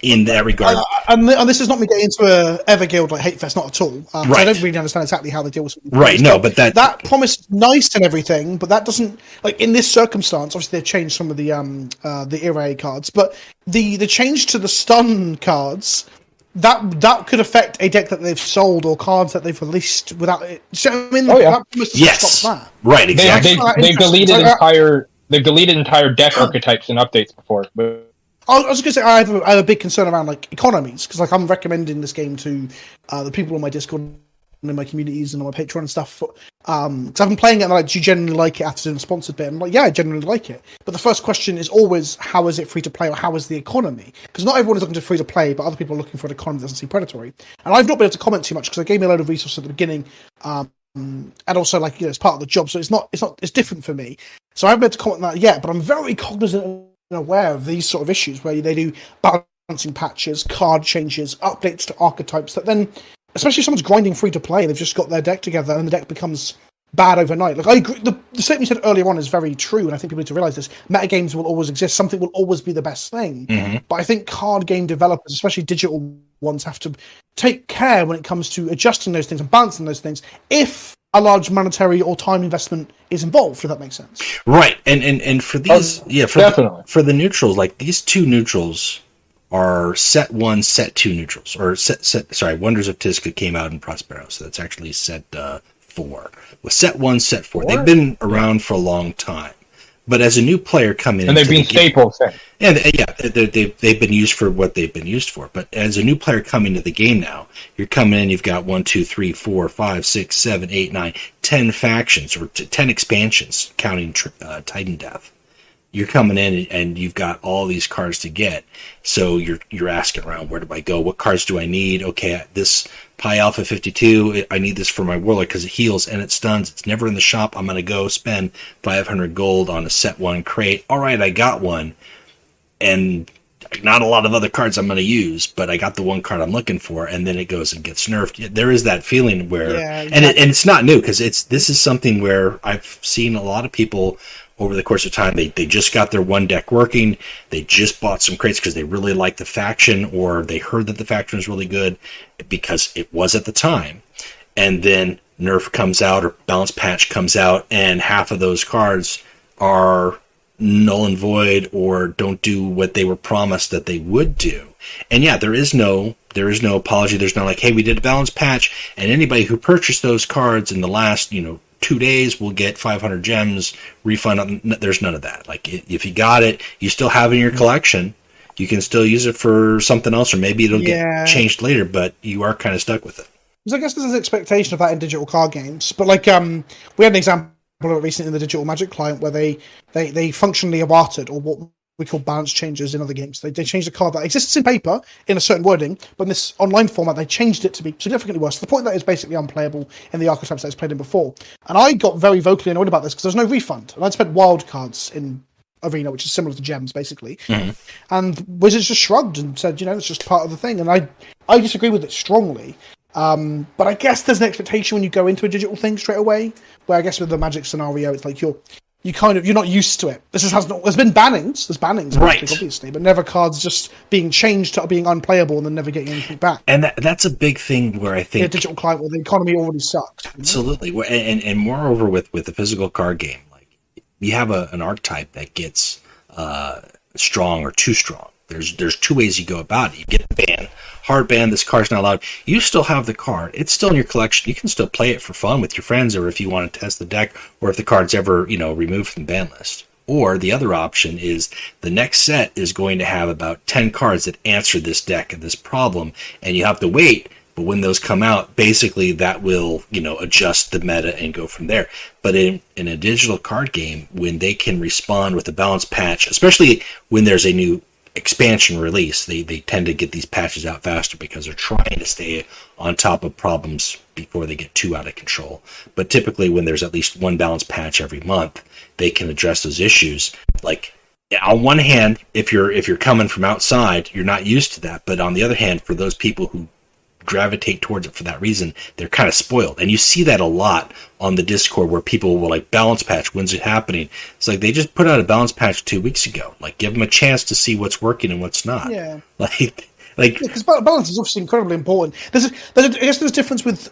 in that regard. And this is not me getting into a Everguild like Hatefest, not at all. Right. I don't really understand exactly how they deal with it. Right, no, but that promise is nice and everything, but that doesn't, like, in this circumstance, obviously they've changed some of the Irray cards, but the change to the stun cards, that could affect a deck that they've sold or cards that they've released without it. So, I mean, that promise yes, stops that. right, exactly. They've deleted entire deck archetypes and updates before. But I was going to say I have a big concern around like economies, because like I'm recommending this game to the people on my Discord and in my communities and on my Patreon and stuff. Because I've been playing it and like, do you generally like it after doing a sponsored bit? And I'm like, yeah, I generally like it. But the first question is always, how is it free to play, or how is the economy? Because not everyone is looking to free to play, but other people are looking for an economy that doesn't seem predatory. And I've not been able to comment too much because they gave me a load of resources at the beginning. And also, like, it's part of the job, so it's different for me. So I haven't been able to comment on that yet, but I'm very cognizant and aware of these sort of issues where they do balancing patches, card changes, updates to archetypes that then, especially if someone's grinding free to play, they've just got their deck together and the deck becomes bad overnight. Like, I agree, the statement you said earlier on is very true, and I think people need to realize this. Metagames will always exist. Something will always be the best thing. Mm-hmm. But I think card game developers, especially digital ones, have to take care when it comes to adjusting those things and balancing those things if a large monetary or time investment is involved, if that makes sense. Right, and for these, for the neutrals, like these two neutrals are set 1, set 2 neutrals, or Wonders of Tizca came out in Prospero, so that's actually set 4. With set 1, set 4, they've been around for a long time. But as a new player coming in, and they've been staples. And they've been used for what they've been used for. But as a new player coming to the game now, you're coming in, you've got 1, 2, 3, 4, 5, 6, 7, 8, 9, 10 factions, or 10 expansions, counting Titan Death. You're coming in and you've got all these cards to get. So you're asking around, where do I go? What cards do I need? Okay, this Pi Alpha 52, I need this for my Warlord because it heals and it stuns. It's never in the shop. I'm going to go spend 500 gold on a set 1 crate. All right, I got one. And not a lot of other cards I'm going to use, but I got the one card I'm looking for, and then it goes and gets nerfed. There is that feeling where, and it's not new, because this is something where I've seen a lot of people over the course of time, they just got their one deck working, they just bought some crates because they really liked the faction, or they heard that the faction was really good because it was at the time, and then nerf comes out or balance patch comes out, and half of those cards are null and void or don't do what they were promised that they would do. And yeah, there is no apology. There's no like, hey, we did a balance patch, and anybody who purchased those cards in the last 2 days will get 500 gems refund. There's none of that. Like, if you got it, you still have it in your collection. You can still use it for something else, or maybe it'll get changed later, but you are kind of stuck with it. Because I guess there's an expectation of that in digital card games. But like, we had an example of it recently in the Digital Magic client where they functionally abarted, or what we call balance changes in other games. They changed a card that exists in paper in a certain wording, but in this online format, they changed it to be significantly worse, to the point that it's basically unplayable in the archetypes that it's played in before. And I got very vocally annoyed about this because there's no refund. And I'd spent wild cards in Arena, which is similar to gems, basically. Mm-hmm. And Wizards just shrugged and said, it's just part of the thing. And I disagree with it strongly. But I guess there's an expectation when you go into a digital thing straight away, where I guess with the Magic scenario, it's like you're not used to it. There's been bannings. There's bannings, right? Obviously, but never cards just being changed to being unplayable and then never getting anything back. And that's a big thing where I think digital client where the economy already sucks. Absolutely, and moreover with the physical card game, like you have an archetype that gets strong or too strong. There's 2 ways you go about it. You get the ban, hard ban, this card's not allowed. You still have the card. It's still in your collection. You can still play it for fun with your friends, or if you want to test the deck, or if the card's ever, removed from the ban list. Or the other option is the next set is going to have about 10 cards that answer this deck and this problem, and you have to wait. But when those come out, basically that will, adjust the meta and go from there. But in a digital card game, when they can respond with a balance patch, especially when there's a new expansion release, they tend to get these patches out faster because they're trying to stay on top of problems before they get too out of control. But typically when there's at least one balance patch every month, they can address those issues. Like, on one hand, if you're coming from outside, you're not used to that. But on the other hand, for those people who gravitate towards it for that reason, they're kind of spoiled. And you see that a lot on the Discord where people will like, balance patch, when's it happening? It's like they just put out a balance patch 2 weeks ago. Like, give them a chance to see what's working and what's not. Yeah. Like, Like, because balance is obviously incredibly important. I guess there's a difference with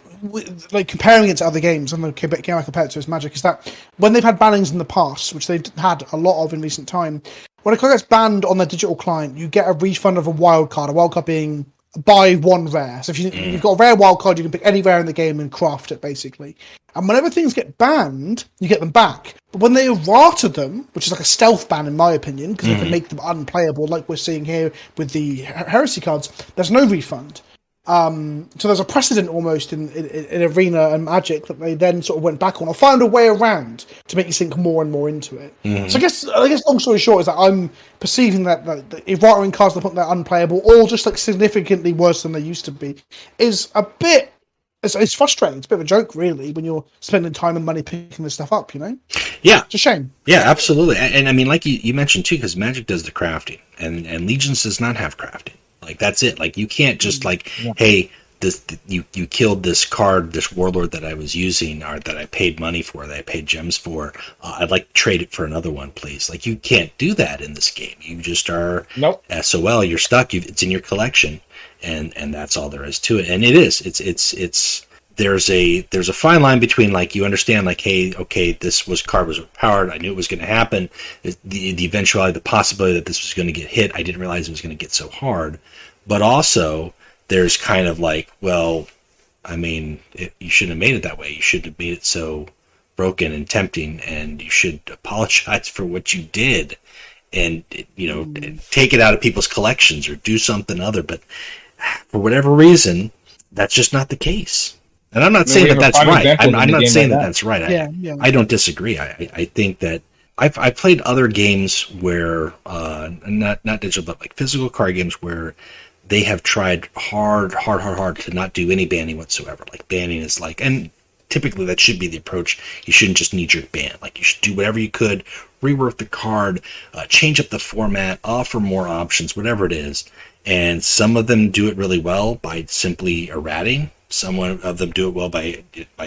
like comparing it to other games, and the game I compare it to is Magic, is that when they've had bannings in the past, which they've had a lot of in recent time, when a card gets banned on their digital client, you get a refund of a wild card being buy one rare. So if you've got a rare wild card, you can pick any rare in the game and craft it, basically. And whenever things get banned, you get them back. But when they errata them, which is like a stealth ban in my opinion, because they can make them unplayable, like we're seeing here with the heresy cards, there's no refund. So there's a precedent almost in Arena and Magic that they then sort of went back on or found a way around to make you sink more and more into it. So I guess long story short is that I'm perceiving that the errata cards that put that unplayable, or just like significantly worse than they used to be, is a bit. It's frustrating. It's a bit of a joke, really, when you're spending time and money picking this stuff up, you know? Yeah. It's a shame. Yeah, absolutely. And I mean, like you mentioned, too, because Magic does the crafting, and Legions does not have crafting. Like, that's it. Like, you can't just, hey, you killed this card, this warlord that I was using, or that I paid money for, that I paid gems for. I'd like to trade it for another one, please. Like, you can't do that in this game. You just are SOL. You're stuck. It's in your collection. And that's all there is to it. And it is. It's there's a fine line between, like, you understand, like, hey, okay, this card was overpowered. I knew it was going to happen. The eventuality, the possibility that this was going to get hit, I didn't realize it was going to get so hard. But also, there's kind of like, well, I mean, you shouldn't have made it that way. You shouldn't have made it so broken and tempting, and you should apologize for what you did, and take it out of people's collections or do something other. But for whatever reason, that's just not the case. And I'm not saying that that's right. I'm not saying that that's right. I don't disagree. I think that I've played other games where not digital, but like physical card games where they have tried hard to not do any banning whatsoever. Like, banning is like, and typically that should be the approach. You shouldn't just knee-jerk ban. Like, you should do whatever you could, rework the card, change up the format, offer more options, whatever it is. And some of them do it really well by simply errating. Some of them do it well by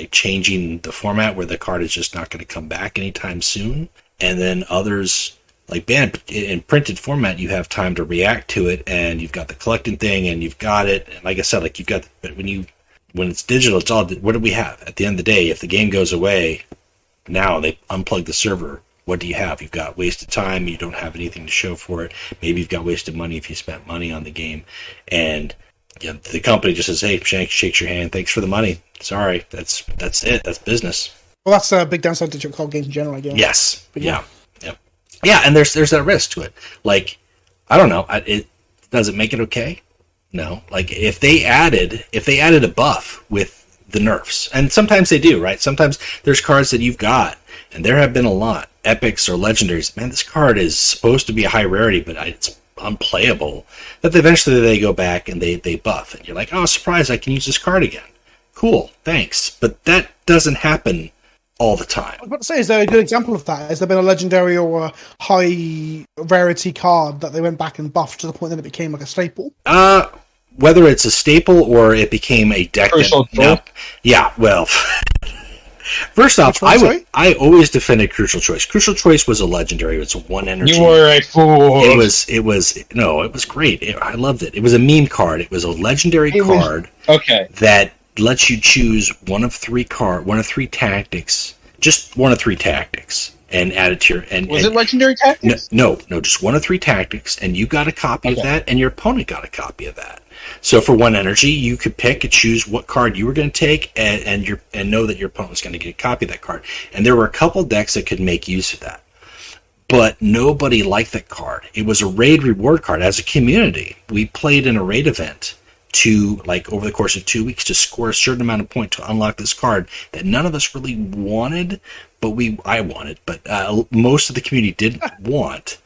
changing the format where the card is just not going to come back anytime soon. And then others, like ban in printed format, you have time to react to it, and you've got the collecting thing, and you've got it. And like I said, like, you've got, but when it's digital, it's all, what do we have? At the end of the day, if the game goes away, now they unplug the server. What do you have? You've got wasted time. You don't have anything to show for it. Maybe you've got wasted money if you spent money on the game. And the company just says, hey, shakes your hand. Thanks for the money. Sorry. That's it. That's business. Well, that's a big downside to digital card games in general, I guess. Yes. But yeah. And there's that risk to it. Like, I don't know. Does it make it okay? No. Like, if they added a buff with the nerfs, and sometimes they do, right? Sometimes there's cards that you've got, and there have been a lot, epics or legendaries. Man, this card is supposed to be a high rarity, but it's unplayable. That eventually they go back and they buff, and you're like, oh, surprise, I can use this card again. Cool, thanks. But that doesn't happen all the time. I was about to say, is there a good example of that? Has there been a legendary or a high rarity card that they went back and buffed to the point that it became like a staple? Whether it's a staple or it became a deck. Yeah, well, first off, I always defended Crucial Choice. Crucial Choice was a legendary. It was a 1 energy. You were a fool. It was great. I loved it. It was a meme card. It was a legendary card. That lets you choose one of three tactics, just one of three tactics, and add it to your. Was it legendary tactics? No, just one of three tactics, and you got a copy of that, and your opponent got a copy of that. So for 1 energy, you could pick and choose what card you were going to take, and know that your opponent was going to get a copy of that card. And there were a couple decks that could make use of that, but nobody liked that card. It was a raid reward card. As a community, we played in a raid event over the course of 2 weeks to score a certain amount of points to unlock this card that none of us really wanted, but I wanted, but most of the community didn't want.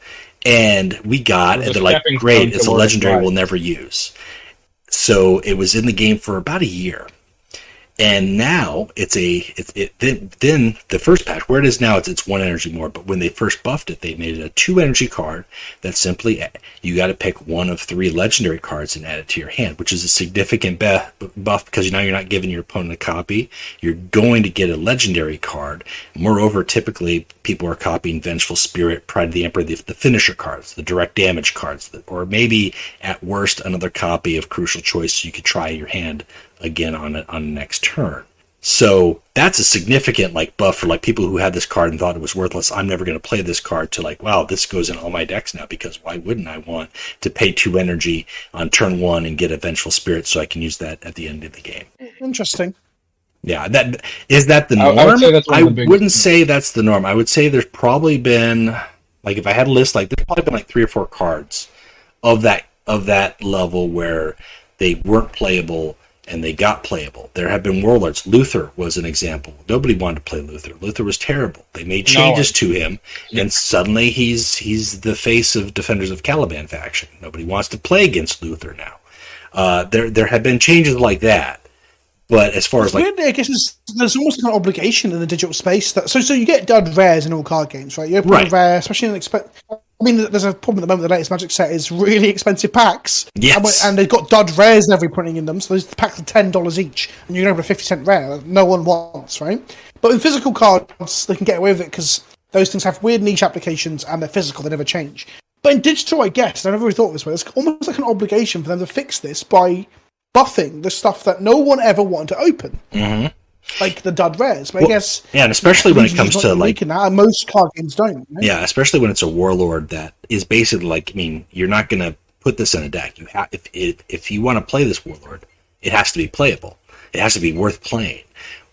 And we got, and they're like, great, it's a legendary we'll never use. So it was in the game for about a year. And now then the first patch, where it is now, it's 1 energy more. But when they first buffed it, they made it a 2 energy card that simply you got to pick one of 3 legendary cards and add it to your hand, which is a significant buff because now you're not giving your opponent a copy. You're going to get a legendary card. Moreover, typically people are copying Vengeful Spirit, Pride of the Emperor, the finisher cards, the direct damage cards, or maybe at worst another copy of Crucial Choice so you could try your hand again on the next turn. So that's a significant buff for people who had this card and thought it was worthless. I'm never going to play this card to wow, this goes in all my decks now, because why wouldn't I want to pay 2 energy on turn 1 and get a Vengeful Spirit so I can use that at the end of the game? Interesting. Yeah, is that the norm? I wouldn't say that's the norm. I would say there's probably been if I had a list, there's probably been 3 or 4 cards of that level where they weren't playable and they got playable. There have been warlords. Luther was an example. Nobody wanted to play Luther. Luther was terrible. They made changes to him, and suddenly he's the face of Defenders of Caliban faction. Nobody wants to play against Luther now. There have been changes like that, but as far as weirdly, I guess there's almost an obligation in the digital space that so you get dud rares in all card games, right? You open a rare, especially in there's a problem at the moment. The latest Magic set is really expensive packs. Yes. And they've got dud rares and everything putting in them, so those packs are $10 each, and you can open a 50-cent rare that no one wants, right? But in physical cards, they can get away with it because those things have weird niche applications and they're physical, they never change. But in digital, I guess, I never really thought this way, it's almost like an obligation for them to fix this by buffing the stuff that no one ever wanted to open. Mm-hmm. Like the dud rares, but I guess... Yeah, and especially when it comes to and most card games don't. Right? Yeah, especially when it's a warlord that is basically you're not going to put this in a deck. You have if you want to play this warlord, it has to be playable. It has to be worth playing.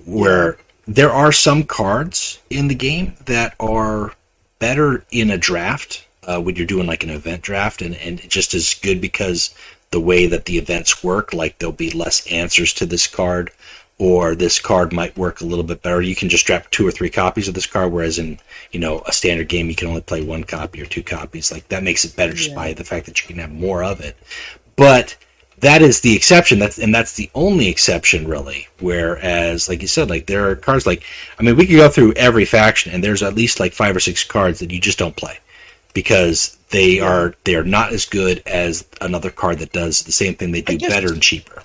Where there are some cards in the game that are better in a draft, when you're doing an event draft, and just as good because the way that the events work, there'll be less answers to this card, or this card might work a little bit better. You can just draft 2 or 3 copies of this card, whereas in a standard game you can only play 1 copy or 2 copies. That makes it better just by the fact that you can have more of it. But that is the exception. That's the only exception, really. Whereas, like you said, there are cards we could go through every faction, and there's at least 5 or 6 cards that you just don't play because they are not as good as another card that does the same thing. They do better and cheaper.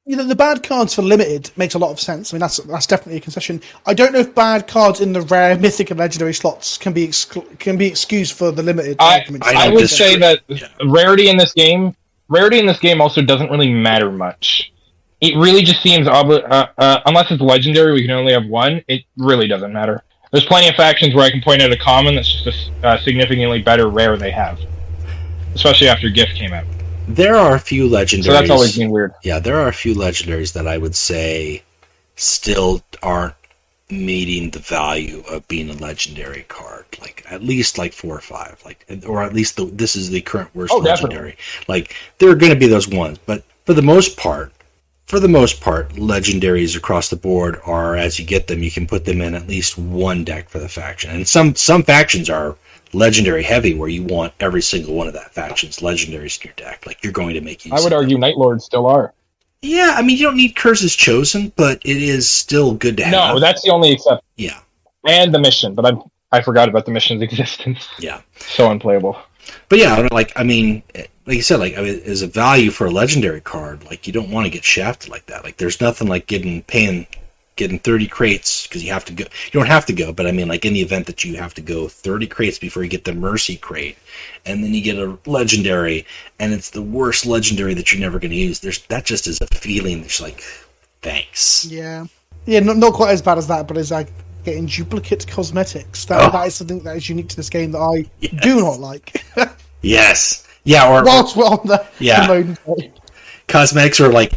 The bad cards for limited makes a lot of sense. That's definitely a concession. I don't know if bad cards in the rare, mythic, and legendary slots can be excused for the limited. I would say that rarity in this game also doesn't really matter much. It really just seems unless it's legendary, we can only have 1. It really doesn't matter. There's plenty of factions where I can point out a common that's just a significantly better rare they have, especially after Gift came out. There are a few legendaries. So that's always been weird. Yeah, there are a few legendaries that I would say still aren't meeting the value of being a legendary card. At least 4 or 5. Or at least this is the current worst legendary. Definitely. There are going to be those ones, but for the most part, legendaries across the board are, as you get them, you can put them in at least 1 deck for the faction. And some factions are legendary heavy, where you want every single one of that faction's legendaries in your deck. You're going to make use I would argue Night Lords still are. Yeah, you don't need Curses Chosen, but it is still good to have. No, that's the only exception. Yeah. And the mission, but I forgot about the mission's existence. Yeah. So unplayable. But yeah, like you said, as a value for a legendary card, you don't want to get shafted like that. There's nothing like getting 30 crates because you have to go. You don't have to go, but in the event that you have to go 30 crates before you get the Mercy crate, and then you get a legendary, and it's the worst legendary that you're never going to use. That just is a feeling that's thanks. Yeah, not quite as bad as that, but it's getting duplicate cosmetics. That is something that is unique to this game that I do not like. Yes. Yeah. Or whilst we're on the mode. Cosmetics are I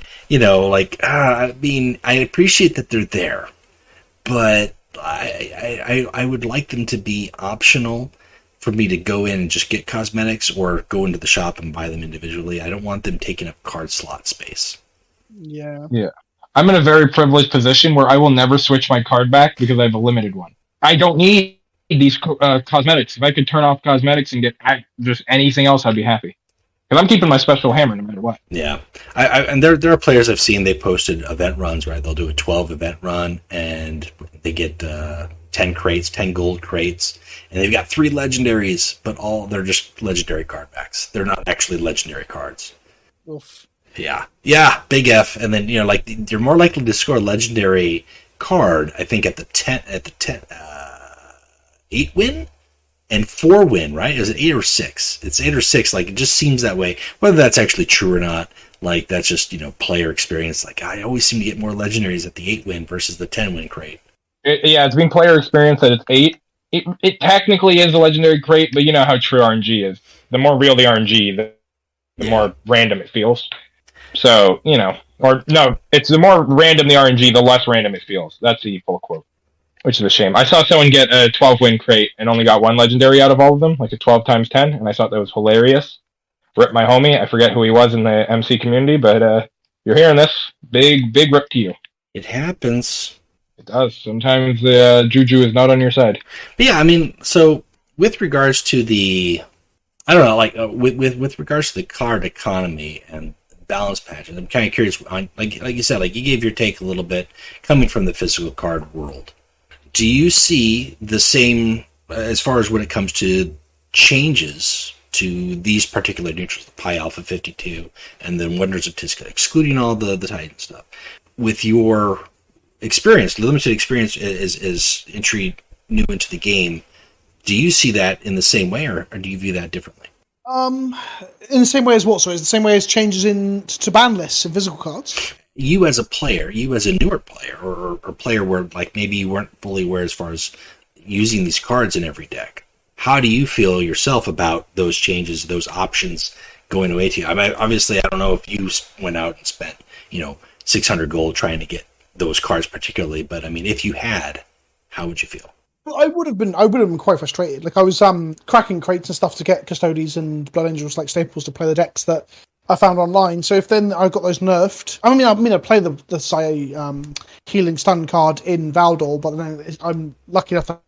appreciate that they're there, but I would like them to be optional for me to go in and just get cosmetics or go into the shop and buy them individually. I don't want them taking up card slot space. Yeah. I'm in a very privileged position where I will never switch my card back because I have a limited one. I don't need these cosmetics. If I could turn off cosmetics and get just anything else, I'd be happy. Because I'm keeping my special hammer no matter what. Yeah, and there are players I've seen, they posted event runs, right? They'll do a 12 event run, and they get 10 crates, 10 gold crates, and they've got 3 legendaries, but they're just legendary card backs. They're not actually legendary cards. Oof. Yeah, big F. And then you're more likely to score a legendary card, I think, at the 8 win. And 4 win, right? Is it 8 or 6? It's 8 or 6. Like, it just seems that way. Whether that's actually true or not, like, that's just, player experience. Like, I always seem to get more legendaries at the 8 win versus the 10 win crate. It's been player experience that it's 8. It technically is a legendary crate, but you know how true RNG is. The more real the RNG, the more random it feels. So, it's the more random the RNG, the less random it feels. That's the full quote. Which is a shame. I saw someone get a 12-win crate and only got 1 legendary out of all of them, like a 12 times 10, and I thought that was hilarious. Rip my homie. I forget who he was in the MC community, but you're hearing this. Big rip to you. It happens. It does. Sometimes the juju is not on your side. But yeah, I mean, so with regards to the... I don't know, like, with regards to the card economy and balance patches, I'm kind of curious, like you said, like, you gave your take a little bit coming from the physical card world. Do you see the same as far as when it comes to changes to these particular neutrals, the Pi Alpha 52 and then Wonders of Tisca, excluding all the Titan stuff? With your experience, limited experience as entry new into the game, do you see that in the same way, or do you view that differently? In the same way as what? So it's the same way as changes to ban lists and physical cards? You as a player, you as a newer player, or player where like maybe you weren't fully aware as far as using these cards in every deck, how do you feel yourself about those changes, those options going away to you? I mean, obviously, I don't know if you went out and spent 600 gold trying to get those cards particularly, but I mean, if you had, how would you feel? Well, I would have been quite frustrated. Like, I was cracking crates and stuff to get Custodies and Blood Angels like staples to play the decks that I found online. So if then I got those nerfed, I play the Saya healing stun card in Valdor, but then I'm lucky enough that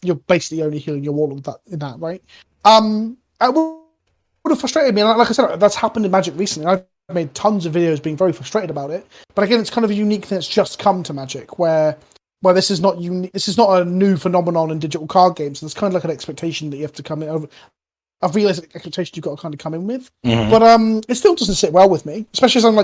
you're basically only healing your wall in that, right? It would have frustrated me. And like I said, that's happened in Magic recently. I've made tons of videos being very frustrated about it. But again, it's kind of a unique thing that's just come to Magic, where this is not unique. This is not a new phenomenon in digital card games. There's kind of like an expectation that you have to come in over. A realistic expectation you've got to kind of come in with, but it still doesn't sit well with me. Especially as I'm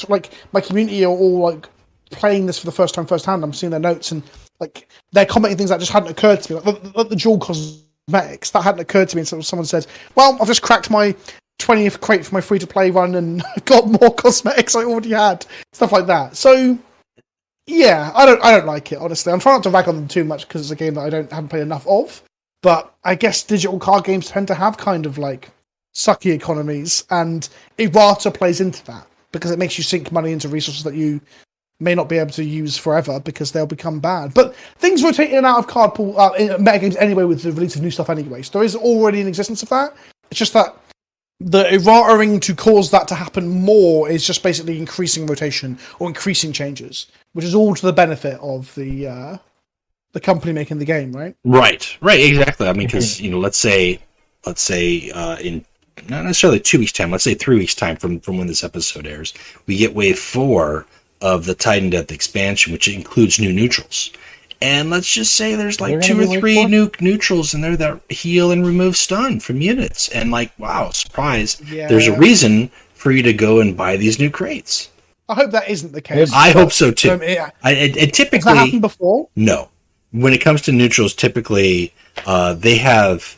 like my community are all like playing this for the first hand. I'm seeing their notes and like they're commenting things that just hadn't occurred to me, like the dual cosmetics that hadn't occurred to me. And so someone said, "Well, I've just cracked my 20th crate for my free-to-play run and got more cosmetics I already had." Stuff like that. So yeah, I don't like it, honestly. I'm trying not to rag on them too much because it's a game that I haven't played enough of. But I guess digital card games tend to have kind of like sucky economies, and Errata plays into that because it makes you sink money into resources that you may not be able to use forever because they'll become bad. But things rotate in and out of card pool in metagames anyway with the release of new stuff anyway. So there is already an existence of that. It's just that the errataing to cause that to happen more is just basically increasing rotation or increasing changes, which is all to the benefit of the company making the game, right? Right, exactly. I mean, because let's say in not necessarily 2 weeks' time, let's say 3 weeks' time from when this episode airs, we get Wave 4 of the Titan Death expansion, which includes new neutrals. And let's just say there's like 2 or 3 new neutrals in there that heal and remove stun from units. And like, wow, surprise! Yeah. There's a reason for you to go and buy these new crates. I hope that isn't the case. I hope so too. It typically has that happened before? No. When it comes to neutrals, typically they have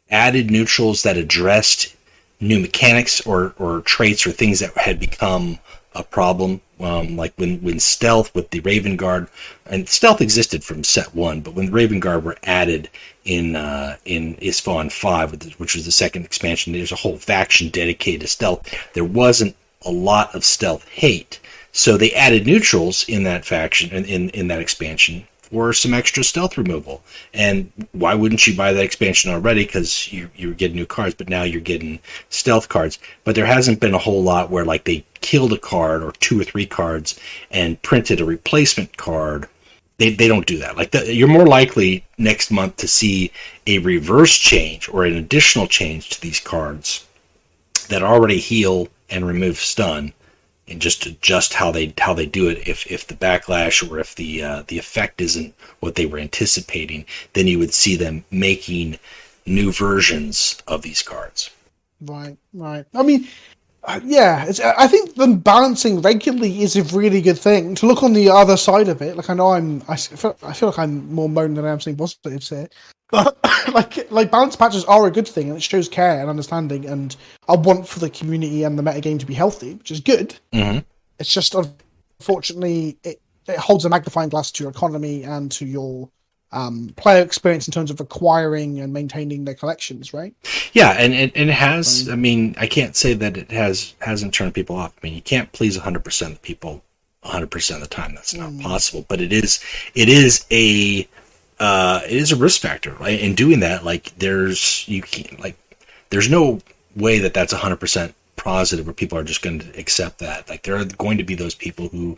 added neutrals that addressed new mechanics or traits or things that had become a problem. Like when stealth with the Raven Guard, and stealth existed from set 1, but when the Raven Guard were added in Isfahan 5, which was the second expansion, there's a whole faction dedicated to stealth. There wasn't a lot of stealth hate. So they added neutrals in that faction, in that expansion, for some extra stealth removal. And why wouldn't you buy that expansion already? Because you're getting new cards, but now you're getting stealth cards. But there hasn't been a whole lot where like they killed a card or 2 or 3 cards and printed a replacement card They don't do that. Like you're more likely next month to see a reverse change or an additional change to these cards that already heal and remove stun, and just adjust how they do it. If the backlash or if the effect isn't what they were anticipating, then you would see them making new versions of these cards. Right. I mean, I think them balancing regularly is a really good thing. To look on the other side of it, like I feel like I'm more moaning than I'm saying positives here. But like balance patches are a good thing, and it shows care and understanding, and I want for the community and the metagame to be healthy, which is good. Mm-hmm. It's just unfortunately it holds a magnifying glass to your economy and to your player experience in terms of acquiring and maintaining their collections, right? Yeah, and it has. I mean, I can't say that it hasn't turned people off. I mean, you can't please 100% of people 100% of the time. That's not possible. But it is a risk factor, right? In doing that, like there's no way that that's 100% positive where people are just going to accept that. Like there are going to be those people who.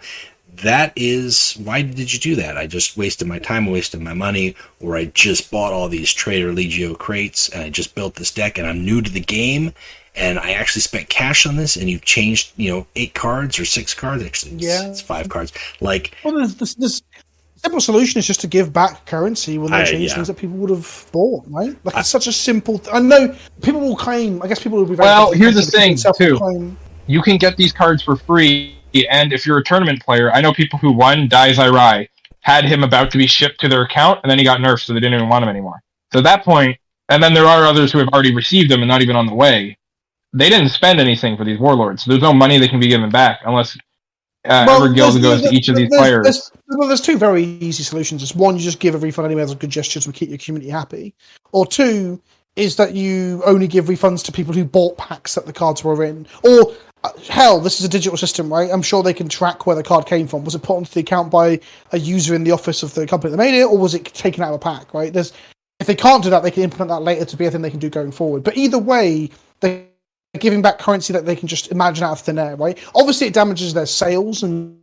That is, why did you do that? I just wasted my time, wasted my money, or I just bought all these Trader Legio crates, and I just built this deck, and I'm new to the game, and I actually spent cash on this, and you've changed, 8 cards or 6 cards. Actually, it's 5 cards. Like, well, this simple solution is just to give back currency when they change things that people would have bought, right? Like, it's such a simple. I know people will claim. I guess people will be. Well, here's the thing too. You can get these cards for free. And if you're a tournament player, I know people who won Dai Zairai had him about to be shipped to their account, and then he got nerfed, so they didn't even want him anymore. So at that point, and then there are others who have already received them and not even on the way. They didn't spend anything for these warlords, so there's no money they can be given back unless every guild goes to each of these players. There's 2 very easy solutions. It's one, you just give a refund anyway as a good gesture to keep your community happy. Or 2, is that you only give refunds to people who bought packs that the cards were in. Or hell, this is a digital system, right? I'm sure they can track where the card came from. Was it put onto the account by a user in the office of the company that made it, or was it taken out of a pack, right? If they can't do that, they can implement that later to be a thing they can do going forward. But either way, they're giving back currency that they can just imagine out of thin air, right? Obviously, it damages their sales and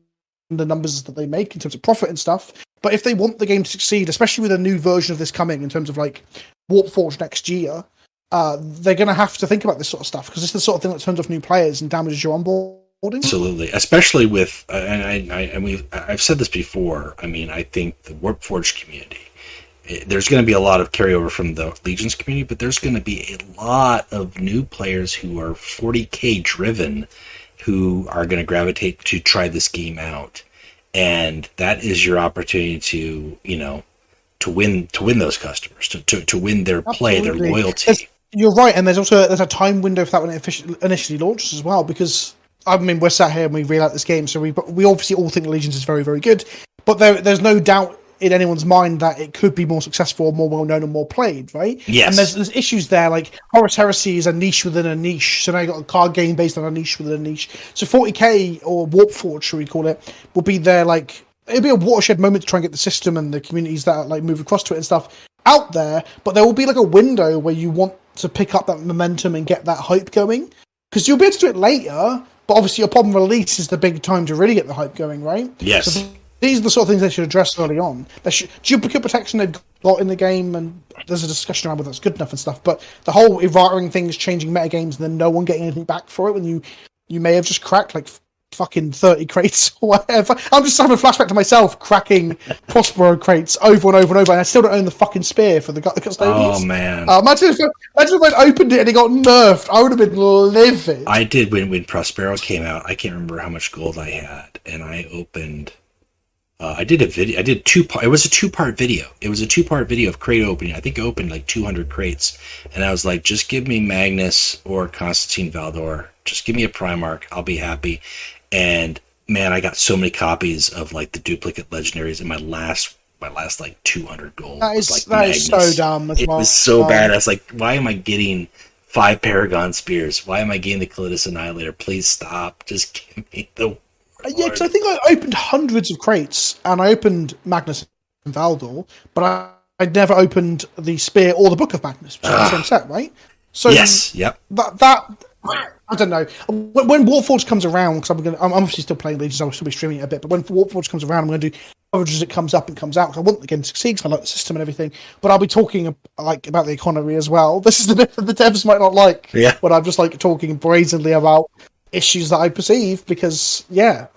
the numbers that they make in terms of profit and stuff. But if they want the game to succeed, especially with a new version of this coming in terms of like Warpforged next year, they're going to have to think about this sort of stuff because it's the sort of thing that turns off new players and damages your onboarding. Absolutely, especially with I've said this before. I mean, I think the Warpforged community, there's going to be a lot of carryover from the Legions community, but there's going to be a lot of new players who are 40K driven, who are going to gravitate to try this game out, and that is your opportunity to to win those customers, to win their play, their loyalty. You're right, and there's a time window for that when it initially launches as well, because I mean we're sat here and we really like this game, so we obviously all think Legions is very, very good, but there's no doubt in anyone's mind that it could be more successful, more well known, and more played, right? Yes. And there's issues there, like Horus Heresy is a niche within a niche, so now you got a card game based on a niche within a niche. So 40K or Warpforged, should we call it, will be there like. It'll be a watershed moment to try and get the system and the communities that like move across to it and stuff out there, but there will be like a window where you want to pick up that momentum and get that hype going, because you'll be able to do it later, but obviously upon release is the big time to really get the hype going, right? Yes. So these are the sort of things they should address early on. Duplicate protection they've got in the game, and there's a discussion around whether that's good enough and stuff, but the whole errating things, changing metagames, and then no one getting anything back for it when you may have just cracked like fucking 30 crates or whatever. I'm just having a flashback to myself cracking Prospero crates over and over and over, and I still don't own the fucking spear for the custodians. Oh man! Imagine if I'd opened it and it got nerfed. I would have been livid. I did when Prospero came out. I can't remember how much gold I had, and I opened. I did a video. I did it was a 2-part video. It was a 2-part video of crate opening. I think I opened like 200 crates, and I was like, just give me Magnus or Constantine Valdor. Just give me a Primarch. I'll be happy. And man, I got so many copies of like the duplicate legendaries in my last like 200 gold. That is so dumb. It was so bad. I was like, why am I getting 5 Paragon Spears? Why am I getting the Calitus Annihilator? Please stop. Just give me the. Yeah, because I think I opened hundreds of crates, and I opened Magnus and Valdor, but I never opened the Spear or the Book of Magnus, which is the same set, right? So yes, yep. That I don't know. When Warforged comes around, because I'm obviously still playing Legions, I'll still be streaming it a bit, but when Warforged comes around, I'm going to do as it comes up and comes out. I want the game to succeed because I like the system and everything. But I'll be talking about the economy as well. This is the bit that the devs might not like. Yeah. When I'm just talking brazenly about issues that I perceive, because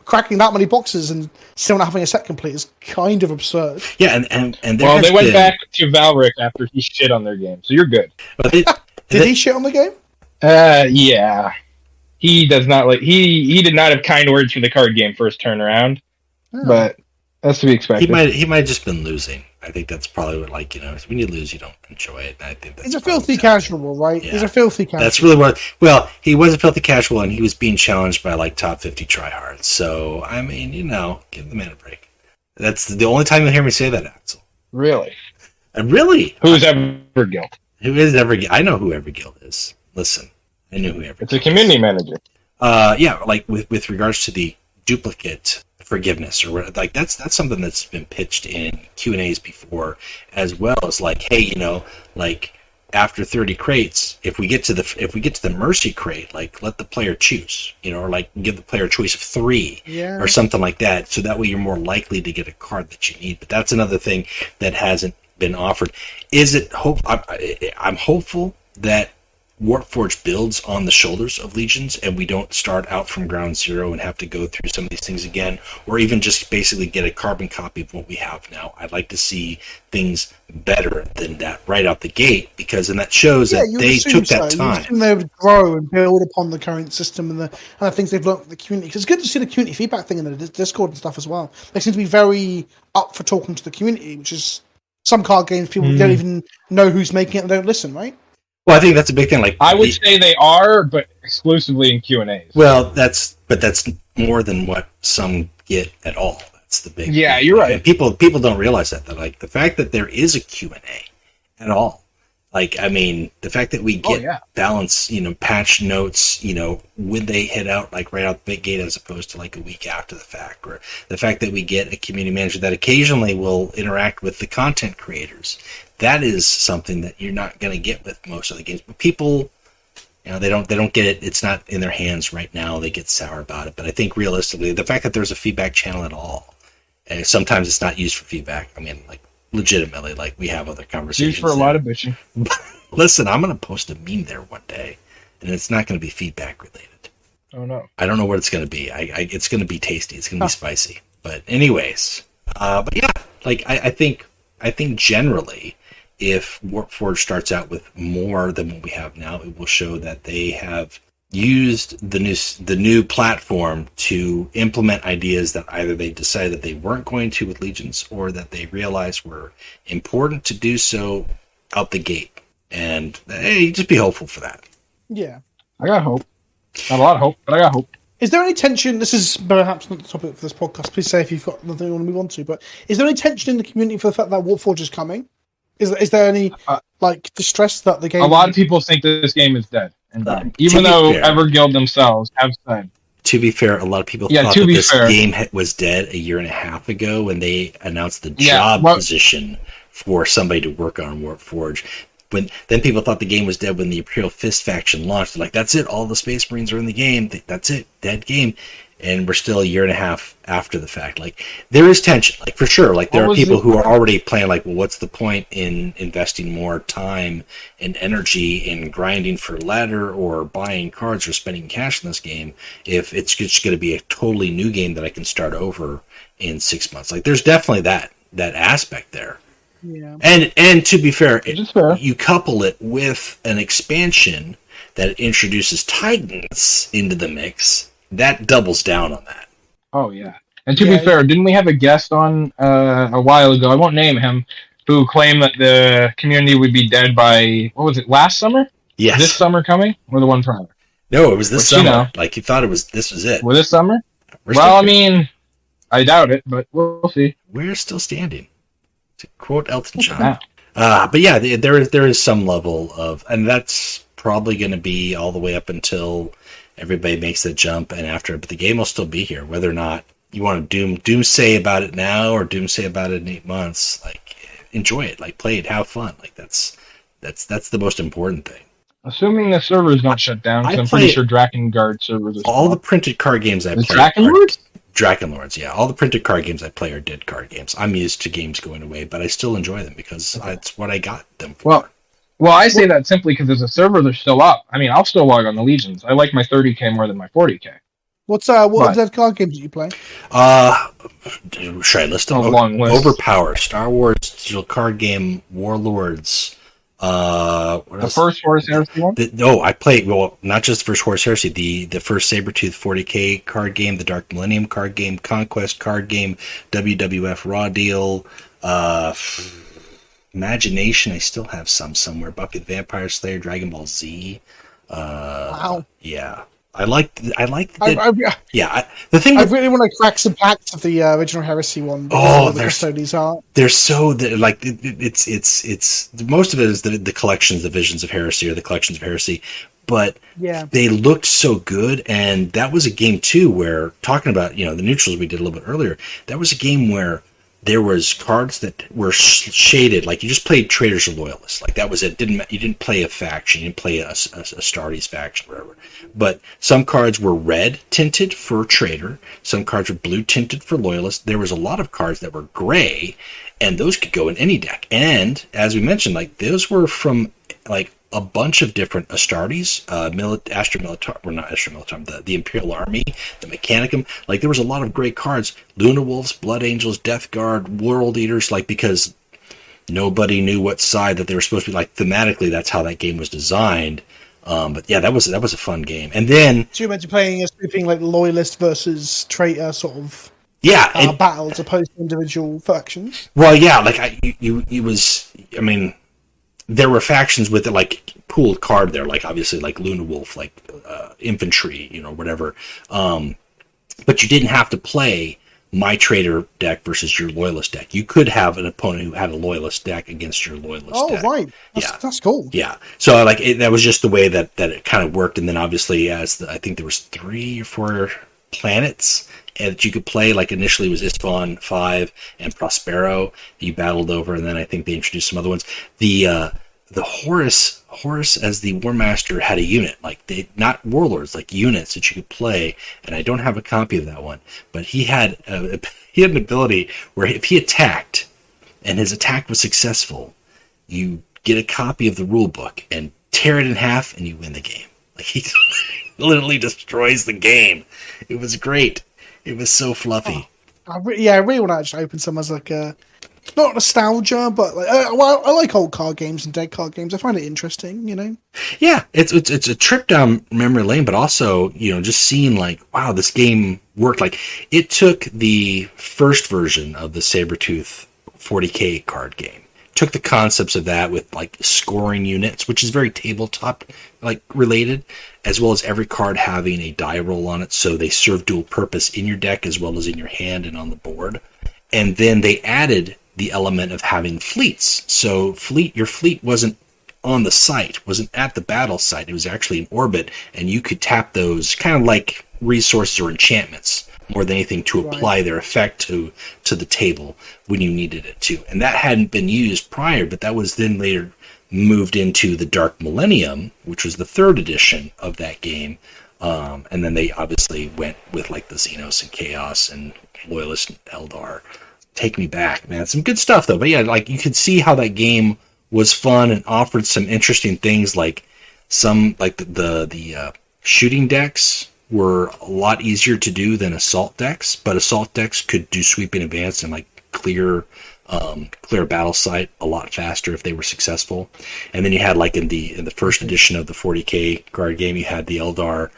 cracking that many boxes and still not having a set complete is kind of absurd. Yeah, and they went back to Valric after he shit on their game, so you're good. Did he shit on the game? Yeah. He does not he did not have kind words for the card game first turn around, but that's to be expected. He might have just been losing. I think that's probably what, when you lose, you don't enjoy it. And I think that's he's a filthy casual, right? Yeah. He's a filthy casual. That's really what. Well, he was a filthy casual, and he was being challenged by top 50 tryhards. So I mean, give the man a break. That's the only time you'll hear me say that, Axel. Really? Really? Who's Everguild? Who is Everguild? I know who Everguild is. Listen, I knew who Everguild is. It's a community manager. With regards to the duplicate forgiveness, or that's something that's been pitched in Q&As before, as well as hey, after 30 crates, if we get to the mercy crate, let the player choose, or give the player a choice of 3 or something like that, so that way you're more likely to get a card that you need. But that's another thing that hasn't been offered. I'm hopeful that Warforged builds on the shoulders of Legions, and we don't start out from ground zero and have to go through some of these things again, or even just basically get a carbon copy of what we have now. I'd like to see things better than that right out the gate, because then that shows that they took that time. You they would grow and build upon the current system and the things they've learned from the community. Because it's good to see the community feedback thing in the Discord and stuff as well. They seem to be very up for talking to the community, which is some card games people don't even know who's making it and don't listen, right? Well, I think that's a big thing. I would say they are, but exclusively in Q&As. Well, that's more than what some get at all. That's the big. Yeah, thing. You're right. And people don't realize that the fact that there is a Q&A at all. The fact that we get balance, patch notes, when they hit out, right out the big gate, as opposed to a week after the fact, or the fact that we get a community manager that occasionally will interact with the content creators. That is something that you're not going to get with most of the games. But people, they don't get it. It's not in their hands right now. They get sour about it. But I think realistically, the fact that there's a feedback channel at all, and sometimes it's not used for feedback. I mean, legitimately, we have other conversations. Used for a lot of bitching. Listen, I'm going to post a meme there one day, and it's not going to be feedback related. Oh no! I don't know what it's going to be. It's going to be tasty. It's going to be spicy. But anyways, I think generally, if Warforged starts out with more than what we have now, it will show that they have used the new platform to implement ideas that either they decided that they weren't going to with Legions, or that they realized were important to do so out the gate. And hey, just be hopeful for that. Yeah. I got hope. Not a lot of hope, but I got hope. Is there any tension? This is perhaps not the topic for this podcast. Please say if you've got nothing you want to move on to. But is there any tension in the community for the fact that Warforged is coming? Is there any distress that the game? A lot of people think that this game is dead and dying, even though Everguild themselves have said. To be fair, a lot of people thought that this game was dead a year and a half ago when they announced the job position for somebody to work on Warforged. Then people thought the game was dead when the Imperial Fist faction launched. They're like, that's it, all the Space Marines are in the game. That's it, dead game. And we're still a year and a half after the fact. There is tension, for sure. There are people who are already playing, well, what's the point in investing more time and energy in grinding for ladder or buying cards or spending cash in this game if it's just going to be a totally new game that I can start over in 6 months? There's definitely that aspect there. Yeah. And to be fair, you couple it with an expansion that introduces Titans into the mix, that doubles down on that. Oh, yeah. And to be fair, didn't we have a guest on a while ago, I won't name him, who claimed that the community would be dead by, what was it, last summer? Yes. This summer coming? Or the one prior? No, it was this summer. He thought this was it. Well, this summer? I mean, I doubt it, but we'll see. We're still standing. To quote Elton John. But yeah, there is some level of, and that's probably going to be all the way up until everybody makes the jump and after. But the game will still be here, whether or not you want to doomsay about it now or doomsay about it in 8 months. Enjoy it, play it, have fun. That's the most important thing. Assuming the servers don't shut down, because I'm pretty sure Drakengard servers are all the printed card games I play. Drakengard? Dragonlords, yeah. All the printed card games I play are dead card games. I'm used to games going away, but I still enjoy them because that's what I got them for. Well, I say that simply because as a server, they're still up. I mean, I'll still log on the Legions. I like my 30K more than my 40K. What dead card games do you play? Should I list them? A long list. Overpower, Star Wars digital card game, Warlords. What The else? first Horus Heresy one? I played, well, not just the first Horus Heresy, the first Sabretooth 40K card game, the Dark Millennium card game, Conquest card game, WWF Raw Deal, Imagination, I still have some somewhere, Buffy the Vampire Slayer, Dragon Ball Z. Wow. Yeah. I like the thing. I really want to crack some packs of the original Heresy one. The custodies are. They're so like it's most of it is the collections, the Visions of Heresy or the collections of Heresy, but they looked so good, and that was a game too where talking about the neutrals we did a little bit earlier. That was a game where there was cards that were shaded, like you just played Traitors or Loyalists, like that was it. You didn't play a faction, you didn't play a Astartes faction, whatever. But some cards were red tinted for Traitor, some cards were blue tinted for Loyalist. There was a lot of cards that were gray, and those could go in any deck. And as we mentioned, like those were from like a bunch of different Astartes, the Imperial Army, the Mechanicum. Like there was a lot of great cards, Luna Wolves, Blood Angels, Death Guard, World Eaters, like because nobody knew what side that they were supposed to be. Like thematically, that's how that game was designed. But yeah, that was a fun game. And then so you mentioned playing a sweeping like Loyalist versus Traitor sort of battle as opposed to individual factions. Well, yeah, like there were factions with it, like pooled card there, like obviously like Luna Wolf, like infantry, whatever. But you didn't have to play my Traitor deck versus your Loyalist deck. You could have an opponent who had a Loyalist deck against your Loyalist deck. Oh, right. That's cool. Yeah. So like that was just the way that it kind of worked. And then obviously I think there was 3 or 4 planets that you could play. Like initially it was Isfahan 5 and Prospero you battled over, and then I think they introduced some other ones. The Horus as the War Master had a unit, like not warlords, like units that you could play, and I don't have a copy of that one, but he had an ability where if he attacked and his attack was successful, you get a copy of the rule book and tear it in half and you win the game. Like he literally destroys the game. It was great. It was so fluffy. I really want to actually open some as like a not nostalgia, but like I like old card games and dead card games. I find it interesting, Yeah, it's a trip down memory lane, but also just seeing like, wow, this game worked. Like it took the first version of the Sabretooth 40K card game, took the concepts of that with like scoring units, which is very tabletop like related, as well as every card having a die roll on it, so they serve dual purpose in your deck as well as in your hand and on the board. And then they added the element of having fleets. So your fleet wasn't on the site, wasn't at the battle site. It was actually in orbit, and you could tap those kind of like resources or enchantments more than anything to apply their effect to the table when you needed it to. And that hadn't been used prior, but that was then later moved into the Dark Millennium, which was the 3rd edition of that game. And then they obviously went with like the Xenos and Chaos and Loyalist and Eldar. Take me back, man. Some good stuff though. But yeah, like you could see how that game was fun and offered some interesting things, like some like the shooting decks were a lot easier to do than assault decks, but assault decks could do sweeping advance and like clear battle site a lot faster if they were successful. And then you had like in the first edition of the 40K card game, you had the Eldar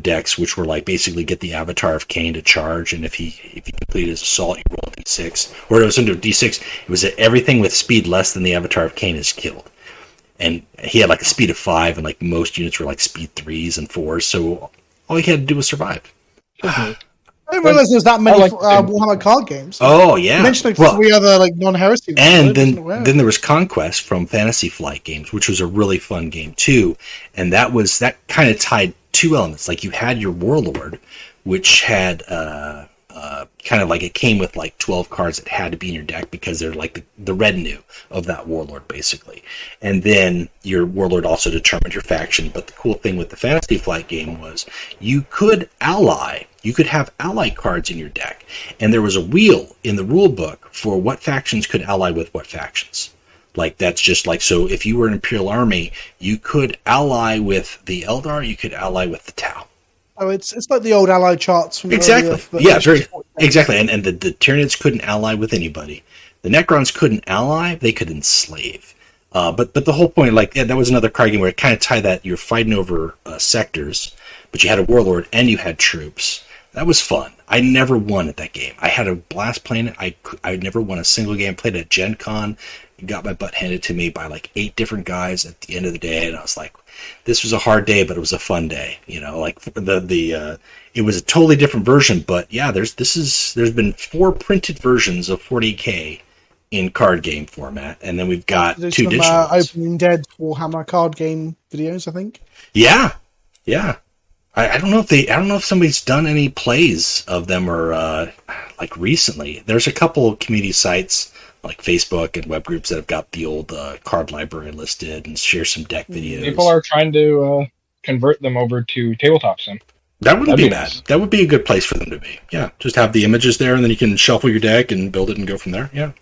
decks, which were like basically get the Avatar of Cain to charge, and if he completed his assault, you roll a d6, or it was into a d6. It was everything with speed less than the Avatar of Cain is killed, and he had like a speed of 5, and like most units were like speed 3s and 4s, so all he had to do was survive. I didn't realize there was that many Warhammer card games. Oh yeah, you mentioned like 3 other like non-heresy ones. And then there was Conquest from Fantasy Flight Games, which was a really fun game too. And that kind of tied 2 elements. Like you had your Warlord, which had kind of like it came with like 12 cards that had to be in your deck because they're like the retinue of that Warlord basically. And then your Warlord also determined your faction. But the cool thing with the Fantasy Flight game was you could ally you could have ally cards in your deck, and there was a wheel in the rule book for what factions could ally with what factions. Like, that's just like, so if you were an Imperial army, you could ally with the Eldar, you could ally with the Tau. Oh, it's like the old ally charts from exactly. earlier, Yeah, very exactly. And the Tyranids couldn't ally with anybody. The Necrons couldn't ally; they could enslave. But the whole point, like, yeah, that was another card game where it kind of tied that you're fighting over sectors, but you had a warlord and you had troops. That was fun. I never won at that game. I had a blast playing it. I never won a single game. Played at Gen Con. Got my butt handed to me by like 8 different guys at the end of the day, and I was like, this was a hard day, but it was a fun day. You know, like it was a totally different version, but yeah, there's been 4 printed versions of 40K in card game format, and then we've got 2 digital Opening Dead Warhammer card game videos, I think. Yeah. I don't know if somebody's done any plays of them or like recently. There's a couple community sites like Facebook and web groups that have got the old card library listed and share some deck videos. People are trying to convert them over to tabletop sim. That wouldn't be bad. Nice. That would be a good place for them to be. Yeah, just have the images there, and then you can shuffle your deck and build it and go from there. Yeah.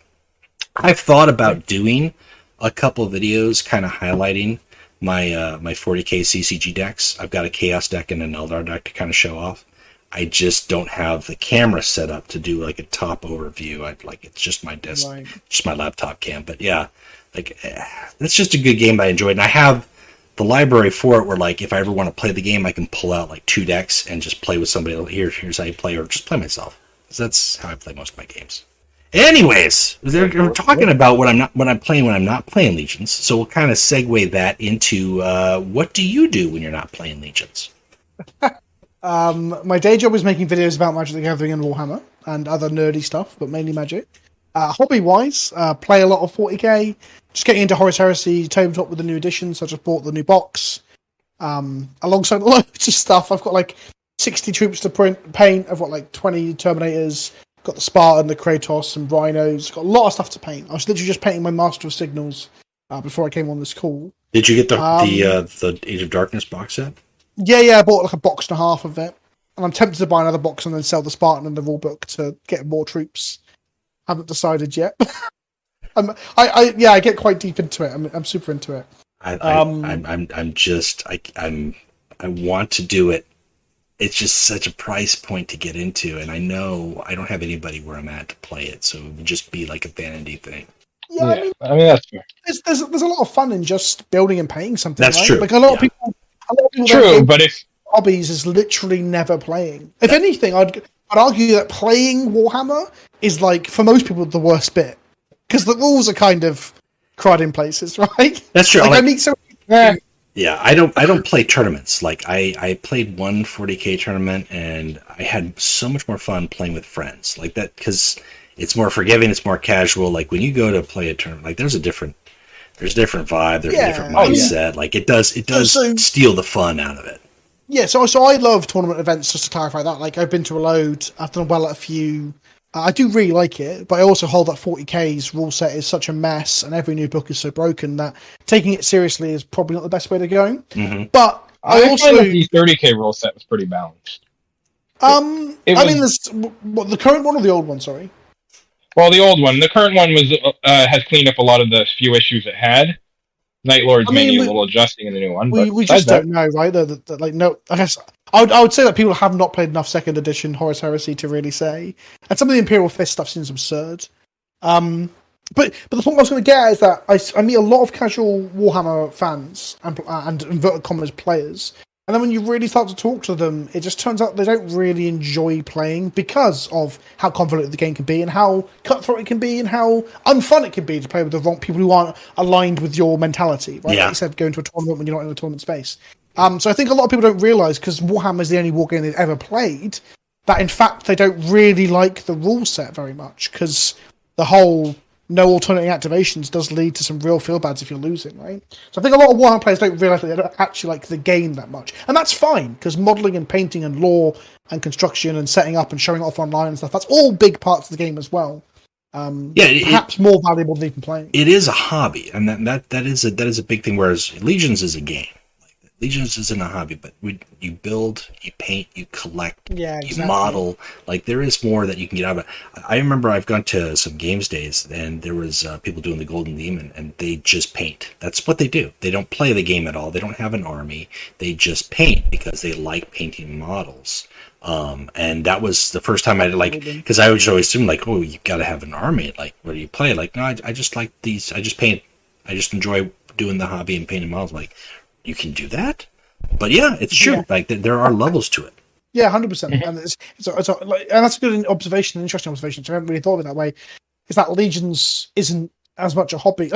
I've thought about doing a couple of videos kind of highlighting my my 40K CCG decks. I've got a Chaos deck and an Eldar deck to kind of show off. I just don't have the camera set up to do like a top overview. It's just my desk, Right. just my laptop cam. But yeah, that's just a good game that I enjoyed. And I have the library for it where, like, if I ever want to play the game, I can pull out like 2 decks and just play with somebody. Here's how you play, or just play myself. So that's how I play most of my games. Anyways, we're talking about what I'm playing when I'm not playing Legions. So we'll kind of segue that into what do you do when you're not playing Legions? My day job is making videos about Magic the Gathering and Warhammer and other nerdy stuff, but mainly Magic. Hobby-wise, play a lot of 40k, just getting into Horus Heresy tabletop with the new editions. So I just bought the new box. Alongside loads of stuff. I've got like 60 troops to paint. I've got like 20 Terminators. Got the Spartan, the Kratos, and Rhinos. Got a lot of stuff to paint. I was literally just painting my Master of Signals before I came on this call. Did you get the Age of Darkness box set? Yeah, I bought like a box and a half of it. And I'm tempted to buy another box and then sell the Spartan and the rulebook to get more troops. Haven't decided yet. I get quite deep into it. I'm super into it. I want to do it. It's just such a price point to get into, and I know I don't have anybody where I'm at to play it, so it would just be like a vanity thing. Yeah, I mean that's fair. There's a lot of fun in just building and painting something. That's right? true. Like a lot of people. True, but if hobbies is literally never playing. If anything, I'd argue that playing Warhammer is, like, for most people, the worst bit, because the rules are kind of crud in places, right? That's true. Like, I meet so. Yeah, I don't play tournaments. Like I played one 40K tournament, and I had so much more fun playing with friends like that because it's more forgiving, it's more casual. Like when you go to play a tournament, like there's a different vibe, there's a different mindset. Like it does steal the fun out of it. Yeah, so I love tournament events. Just to clarify that, like I've been to a load, I've done well at a few. I do really like it, but I also hold that 40K's rule set is such a mess, and every new book is so broken that taking it seriously is probably not the best way to go. Mm-hmm. But I also find the 30K rule set was pretty balanced. Mean, there's the current one or the old one? Sorry. Well, the old one. The current one was has cleaned up a lot of the few issues it had. Night Lords may need a little adjusting in the new one. We just don't know, right? Like, no, I guess I would say that people have not played enough second edition Horus Heresy to really say. And some of the Imperial Fist stuff seems absurd. But the point I was going to get is that I meet a lot of casual Warhammer fans and inverted commas players. And then when you really start to talk to them, it just turns out they don't really enjoy playing because of how convoluted the game can be and how cutthroat it can be and how unfun it can be to play with the wrong people who aren't aligned with your mentality. Right? Yeah. Like you said, going to a tournament when you're not in a tournament space. So I think a lot of people don't realise, because Warhammer is the only war game they've ever played, that in fact they don't really like the rule set very much, because the whole no alternating activations does lead to some real feel-bads if you're losing, right? So I think a lot of Warhammer players don't realise that they don't actually like the game that much. And that's fine, because modelling and painting and lore and construction and setting up and showing off online and stuff, that's all big parts of the game as well. Perhaps more valuable than even playing. It is a hobby, and that is a big thing, whereas Legions is a game. Legions isn't a hobby, but you build, you paint, you collect, Yeah, you exactly. model. Like, there is more that you can get out of it. I remember I've gone to some games days, and there was people doing the Golden Demon, and they just paint. That's what they do. They don't play the game at all. They don't have an army. They just paint because they like painting models. And that was the first time I because I would always assume like, oh, you got to have an army. Like, what do you play? Like, no, I just like these. I just paint. I just enjoy doing the hobby and painting models. Like, you can do that, but yeah, it's true. Yeah. Like, there are levels to it. Yeah, 100%. And and that's a good observation, an interesting observation. I haven't really thought of it that way. Is that Legions isn't as much a hobby.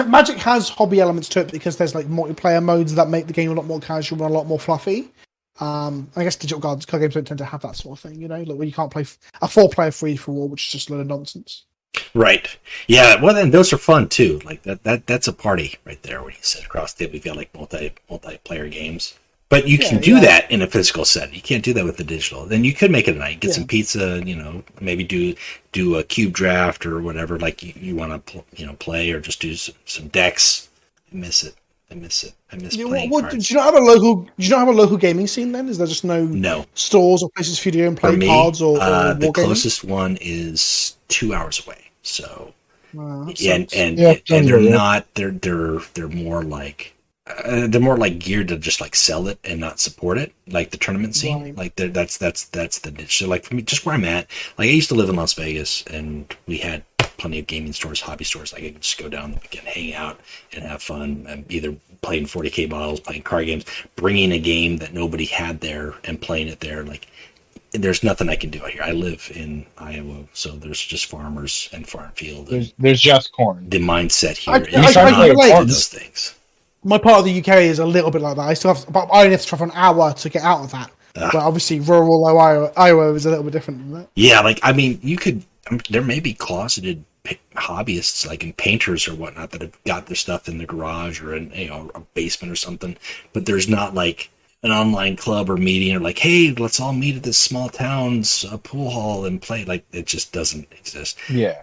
Magic has hobby elements to it because there's like multiplayer modes that make the game a lot more casual and a lot more fluffy. I guess digital card games don't tend to have that sort of thing, like where you can't play a 4-player free-for-all, which is just a load of nonsense. Right. Yeah. Well, then those are fun too. Like that's a party right there when you sit across the table. We've got like multiplayer games, but you can do that in a physical set. You can't do that with the digital. Then you could make it a night, get some pizza, maybe do a cube draft or whatever. Like you want to play or just do some decks. I miss it. I miss playing cards. Do you not have a local gaming scene then? Is there just no stores or places for you to go and play cards or the war closest one is 2 hours away. So and they're more like geared to just like sell it and not support it, like the tournament scene. Right. Like that's the niche. So like for me, just where I'm at, like I used to live in Las Vegas, and we had plenty of gaming stores, hobby stores. Like I could just go down the weekend, hang out, and have fun. And either playing 40K bottles, playing card games, bringing a game that nobody had there and playing it there. Like there's nothing I can do out here. I live in Iowa, so there's just farmers and farm field. There's just corn. The mindset here I those things. My part of the UK is a little bit like that. I only have to travel an hour to get out of that. But obviously, rural Iowa is a little bit different than that. Yeah, like I mean, there may be closeted hobbyists, like in painters or whatnot, that have got their stuff in the garage or in a basement or something. But there's not like an online club or meeting or like, hey, let's all meet at this small town's pool hall and play. Like it just doesn't exist. Yeah.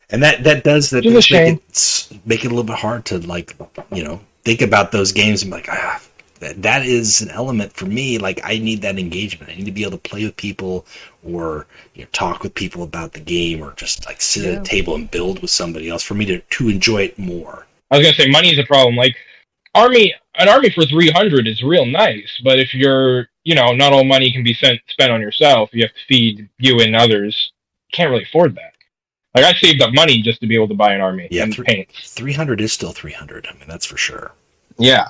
And that does make it a little bit hard to like think about those games and be like, that is an element for me. Like I need that engagement. I need to be able to play with people or talk with people about the game or just like sit at a table and build with somebody else for me to enjoy it more. I was gonna say money is a problem. Like an army for 300 is real nice, but if you're not all money can be spent on yourself. You have to feed you and others. You can't really afford that. Like I saved up money just to be able to buy an army and paint. 300 is still 300. I mean, that's for sure. Yeah,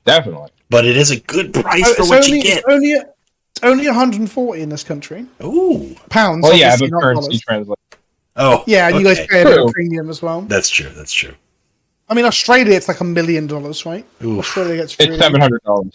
definitely. But it is a good price for what you get. It's only 140 in this country. Ooh, pounds. Oh yeah, but currency translate. Oh yeah, and you guys pay a bit of premium as well. That's true. I mean, Australia, it's like $1 million, right? Ooh. Australia gets it's $700.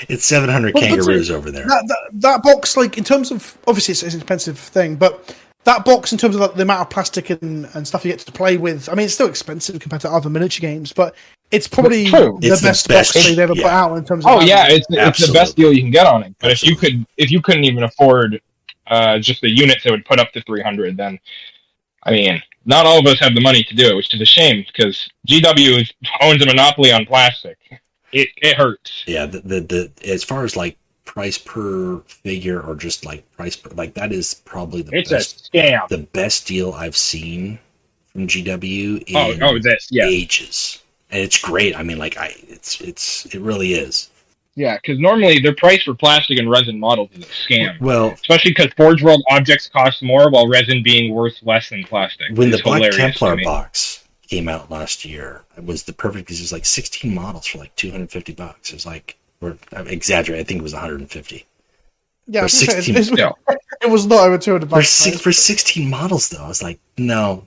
It's 700 kangaroos over there. That box, like in terms of obviously it's an expensive thing, but that box in terms of like, the amount of plastic and stuff you get to play with, I mean, it's still expensive compared to other miniature games, but it's probably the best box they've ever put out in terms of. Oh yeah, it's the best deal you can get on it. But if you couldn't even afford just the units that would put up to 300, then I mean, not all of us have the money to do it, which is a shame because GW owns a monopoly on plastic. It hurts. Yeah, the as far as like price per figure or just like price per, like that is probably the best deal I've seen from GW in ages, and it's great. I mean, like it really is. Yeah, because normally their price for plastic and resin models is a scam. Well, especially because Forge World objects cost more, while resin being worth less than plastic. When the Black Templar box came out last year, it was the perfect because it was like 16 models for like $250. It was like, I'm exaggerating, I think it was 150. Yeah, for 16, it was not over $200. For 16 models though, I was like, no,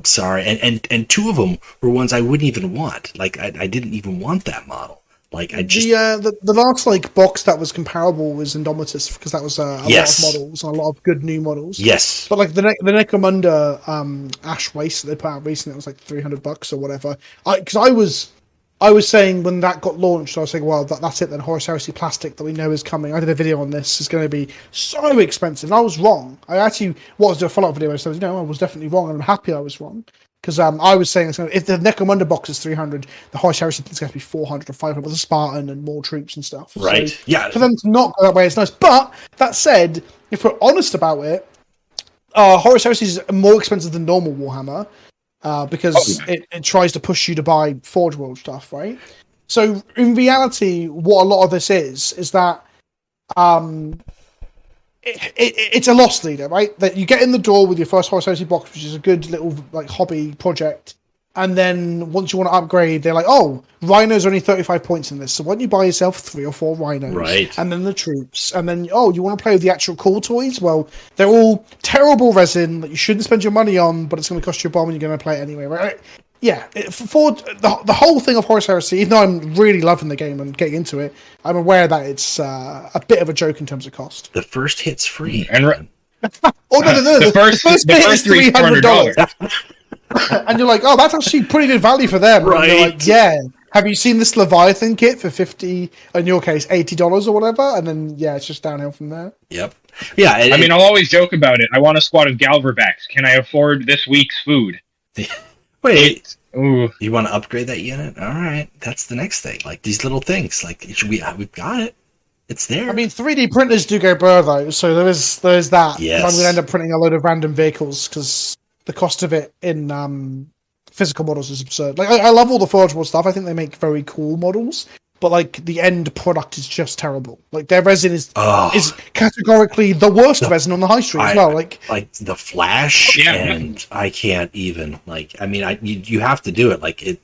sorry. And two of them were ones I wouldn't even want. Like I didn't even want that model. Like I just the last like box that was comparable was Indomitus because that was a lot of models and a lot of good new models. Yes, but like the Necromunda Ash Waste that they put out recently, it was like $300 or whatever. Because I I was saying when that got launched, I was saying, well, that's it then. Horus Heresy Plastic that we know is coming. I did a video on this. It's going to be so expensive. And I was wrong. I actually was doing a follow-up video. I said, I was definitely wrong. And I'm happy I was wrong. Because I was saying, if the Necromunda box is 300, the Horus Heresy is going to be 400 or 500 with a Spartan and more troops and stuff. Right. So yeah. for them to not go that way, it's nice. But that said, if we're honest about it, Horus Heresy is more expensive than normal Warhammer. Because it tries to push you to buy Forge World stuff, right? So in reality, what a lot of this is that it's a loss leader, right? That you get in the door with your first Horus Heresy box, which is a good little like hobby project, and then once you want to upgrade, they're like, "Oh, Rhinos are only 35 points in this, so why don't you buy yourself 3 or 4 Rhinos, right? And then the troops, and then you want to play with the actual cool toys? Well, they're all terrible resin that you shouldn't spend your money on, but it's going to cost you a bomb, and you're going to play it anyway, right?" Yeah, for the whole thing of Horus Heresy, even though I'm really loving the game and getting into it, I'm aware that it's a bit of a joke in terms of cost. The first hit's free. And no! The first hit is $300. And you're like, oh, that's actually pretty good value for them. Right. And you're like, yeah. Have you seen this Leviathan kit for $50, in your case, $80 or whatever? And then, yeah, it's just downhill from there. Yep. Yeah. I mean, I'll always joke about it. I want a squad of Galverbacks. Can I afford this week's food? Wait. Ooh. You want to upgrade that unit? All right. That's the next thing. Like, these little things. Like, we've got it. It's there. I mean, 3D printers do go burr, though, so there's that. Yes. I'm going to end up printing a load of random vehicles, because the cost of it in physical models is absurd. Like, I love all the Forge World stuff. I think they make very cool models, but like the end product is just terrible. Like their resin is categorically the worst resin on the high street as well. Like the Flash, and I can't even like. I mean, you have to do it. Like it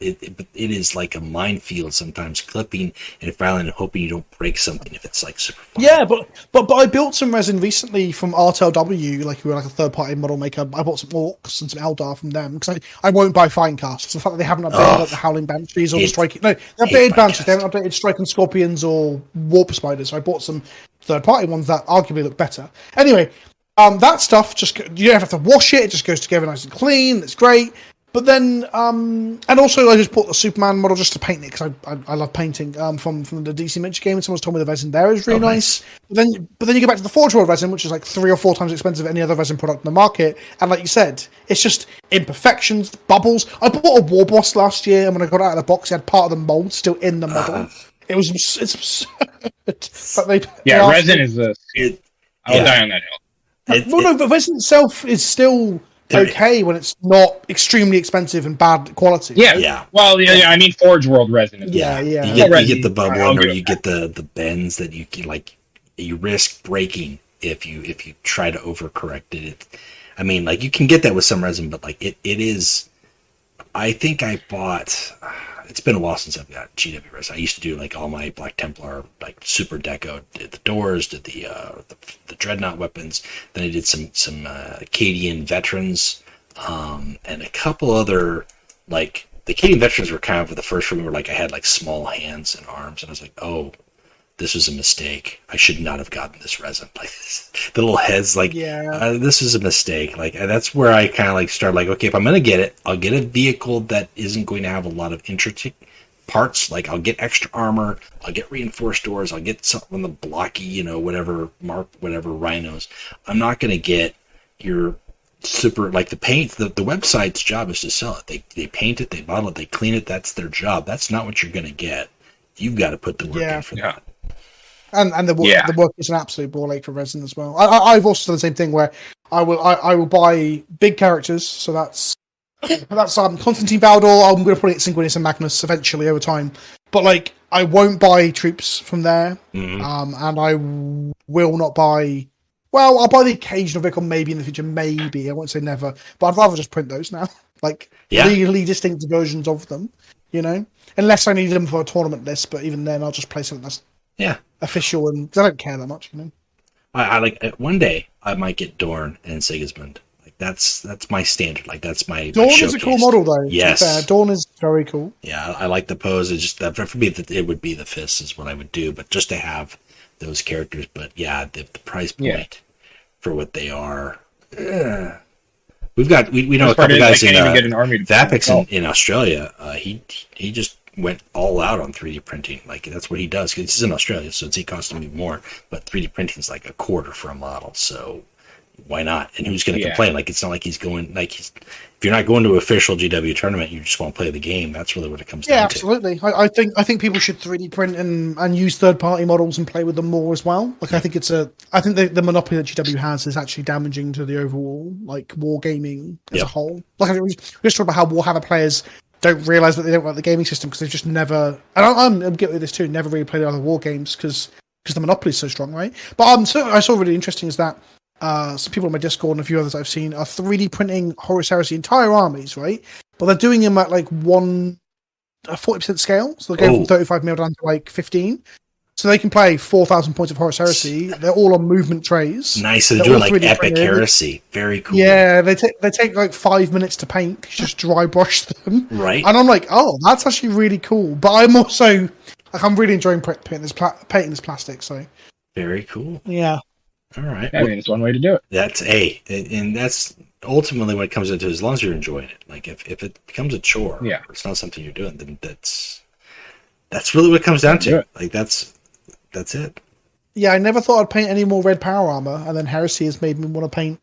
is like a minefield sometimes. Clipping and filing and hoping you don't break something if it's like super fun. Yeah, but I built some resin recently from RTLW, like we were like a third party model maker. I bought some Orcs and some Eldar from them because I won't buy fine casts. The fact that they haven't updated like the Howling Banshees or the Striking. No, they updated Banshees. They haven't updated Striking Scorpions or Warp Spiders. So I bought some third party ones that arguably look better. Anyway, that stuff you don't have to wash it. It just goes together nice and clean. It's great. But then, and also I just bought the Superman model just to paint it because I love painting from the DC Miniature game. And someone's told me the resin there is really nice. But then you go back to the Forge World resin, which is like 3 or 4 times expensive than any other resin product in the market. And like you said, it's just imperfections, bubbles. I bought a War Boss last year, and when I got it out of the box, it had part of the mold still in the model. It's absurd. Resin is I'll die on that hill. But resin itself is still okay when it's not extremely expensive and bad quality. Yeah. Well, I mean Forge World resin. You get the bubble, or you get the bends that you can, like you risk breaking if you try to overcorrect it. I mean, like you can get that with some resin, but like it is. I think I bought. It's been a while since I've got GW resin. I used to do like all my Black Templar, like super deco, did the doors, did the dreadnought weapons. Then I did some Acadian veterans, and a couple other, like the Acadian veterans were kind of the first one where like I had like small hands and arms, and I was like, oh, this was a mistake. I should not have gotten this resin. Like the little heads, like this is a mistake. Like that's where I kind of like started. Like, okay, if I'm gonna get it, I'll get a vehicle that isn't going to have a lot of intricate parts. Like I'll get extra armor, I'll get reinforced doors, I'll get something on the blocky, whatever rhinos. I'm not gonna get your super like the paint. The website's job is to sell it. They paint it, they bottle it, they clean it. That's their job. That's not what you're gonna get. You've got to put the work in for that. And the work is an absolute ball ache for resin as well. I've also done the same thing where I will buy big characters, so that's Constantine Valdor. I'm going to put it Sanguinius and Magnus eventually over time, but like I won't buy troops from there, and I will not buy. Well, I'll buy the occasional vehicle maybe in the future, maybe I won't say never, but I'd rather just print those now, like legally distinct versions of them, unless I need them for a tournament list. But even then, I'll just play something that's official, and I don't care that much, I like one day I might get Dorn and Sigismund. Like that's my standard. Like that's my Dorn is a cool model though. Yes, Dorn is very cool. Yeah, I like the pose. It's just for me that it would be the fists is what I would do, but just to have those characters. But the price point for what they are. We know a couple guys in Vapix in Australia. He just went all out on 3D printing. Like, that's what he does. 'Cause this is in Australia, so it's costing me more. But 3D printing is like a quarter for a model, so why not? And who's going to complain? Like, it's not like he's going, like, if you're not going to an official GW tournament, you just want to play the game. That's really what it comes down to. Absolutely. I think people should 3D print and use third-party models and play with them more as well. Like, I think the monopoly that GW has is actually damaging to the overall, like, wargaming as a whole. Like, we just talked about how Warhammer players don't realize that they don't like the gaming system because they've just never, and I'm guilty of this too, never really played other war games because the monopoly is so strong, right? But I saw really interesting is that some people on my Discord and a few others I've seen are 3D printing Horus Heresy entire armies, right? But they're doing them at like 40% scale, so they're going from 35 mil down to like 15. So they can play 4,000 points of Horus Heresy. They're all on movement trays. Nice. So they're doing like epic heresy. Very cool. Yeah, they take like 5 minutes to paint. Just dry brush them. Right. And I'm like, oh, that's actually really cool. But I'm also like, I'm really enjoying painting this plastic. So very cool. Yeah. All right. I mean, it's one way to do it. And that's ultimately what it comes into. As long as you're enjoying it, like if it becomes a chore, or it's not something you're doing, then that's really what it comes down to. Like that's it. Yeah, I never thought I'd paint any more red power armor, and then Heresy has made me want to paint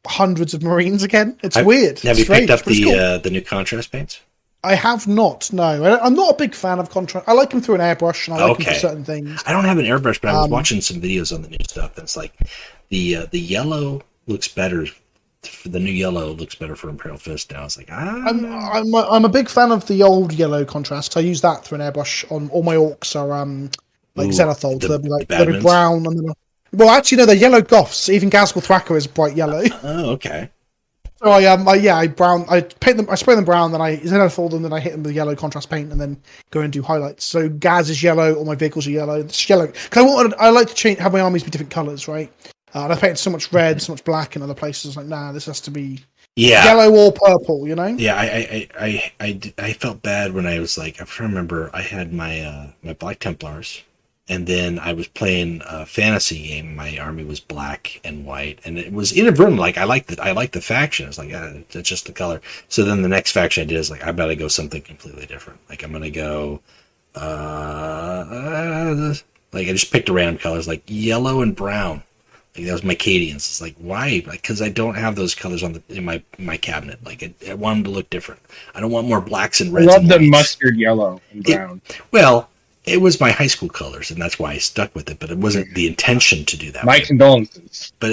hundreds of Marines again. It's weird. Have you picked up the new contrast paints? I have not. No, I'm not a big fan of contrast. I like them through an airbrush, and I like them for certain things. I don't have an airbrush, but I was watching some videos on the new stuff. And it's like the yellow looks better. The new yellow looks better for Imperial Fist now. It's like I'm a big fan of the old yellow contrast. I use that through an airbrush on all my orcs are like Xenothold. They'll be brown. And well, actually, no, they're yellow Goths. Even Gazgul Thracker is bright yellow. Oh, okay. So I paint them. I spray them brown, then I Xenothold them, then I hit them with yellow contrast paint, and then go and do highlights. So Gaz is yellow, all my vehicles are yellow. It's yellow because I like to have my armies be different colours, right? And I painted so much red, so much black in other places. Like, nah, this has to be yellow or purple, you know? Yeah, I felt bad when I was like, I remember I had my Black Templars, and then I was playing a fantasy game. My army was black and white, and it was inadvertent. Like I liked the faction. It's like it's just the color. So then the next faction I did is like I better go something completely different. Like I'm gonna go, like I just picked around colors like yellow and brown. Like that was my Cadians. It's like why? Because I don't have those colors in my cabinet. Like I want them to look different. I don't want more blacks and reds. I love the mustard yellow and brown. It was my high school colors, and that's why I stuck with it. But it wasn't the intention to do that. My condolences. But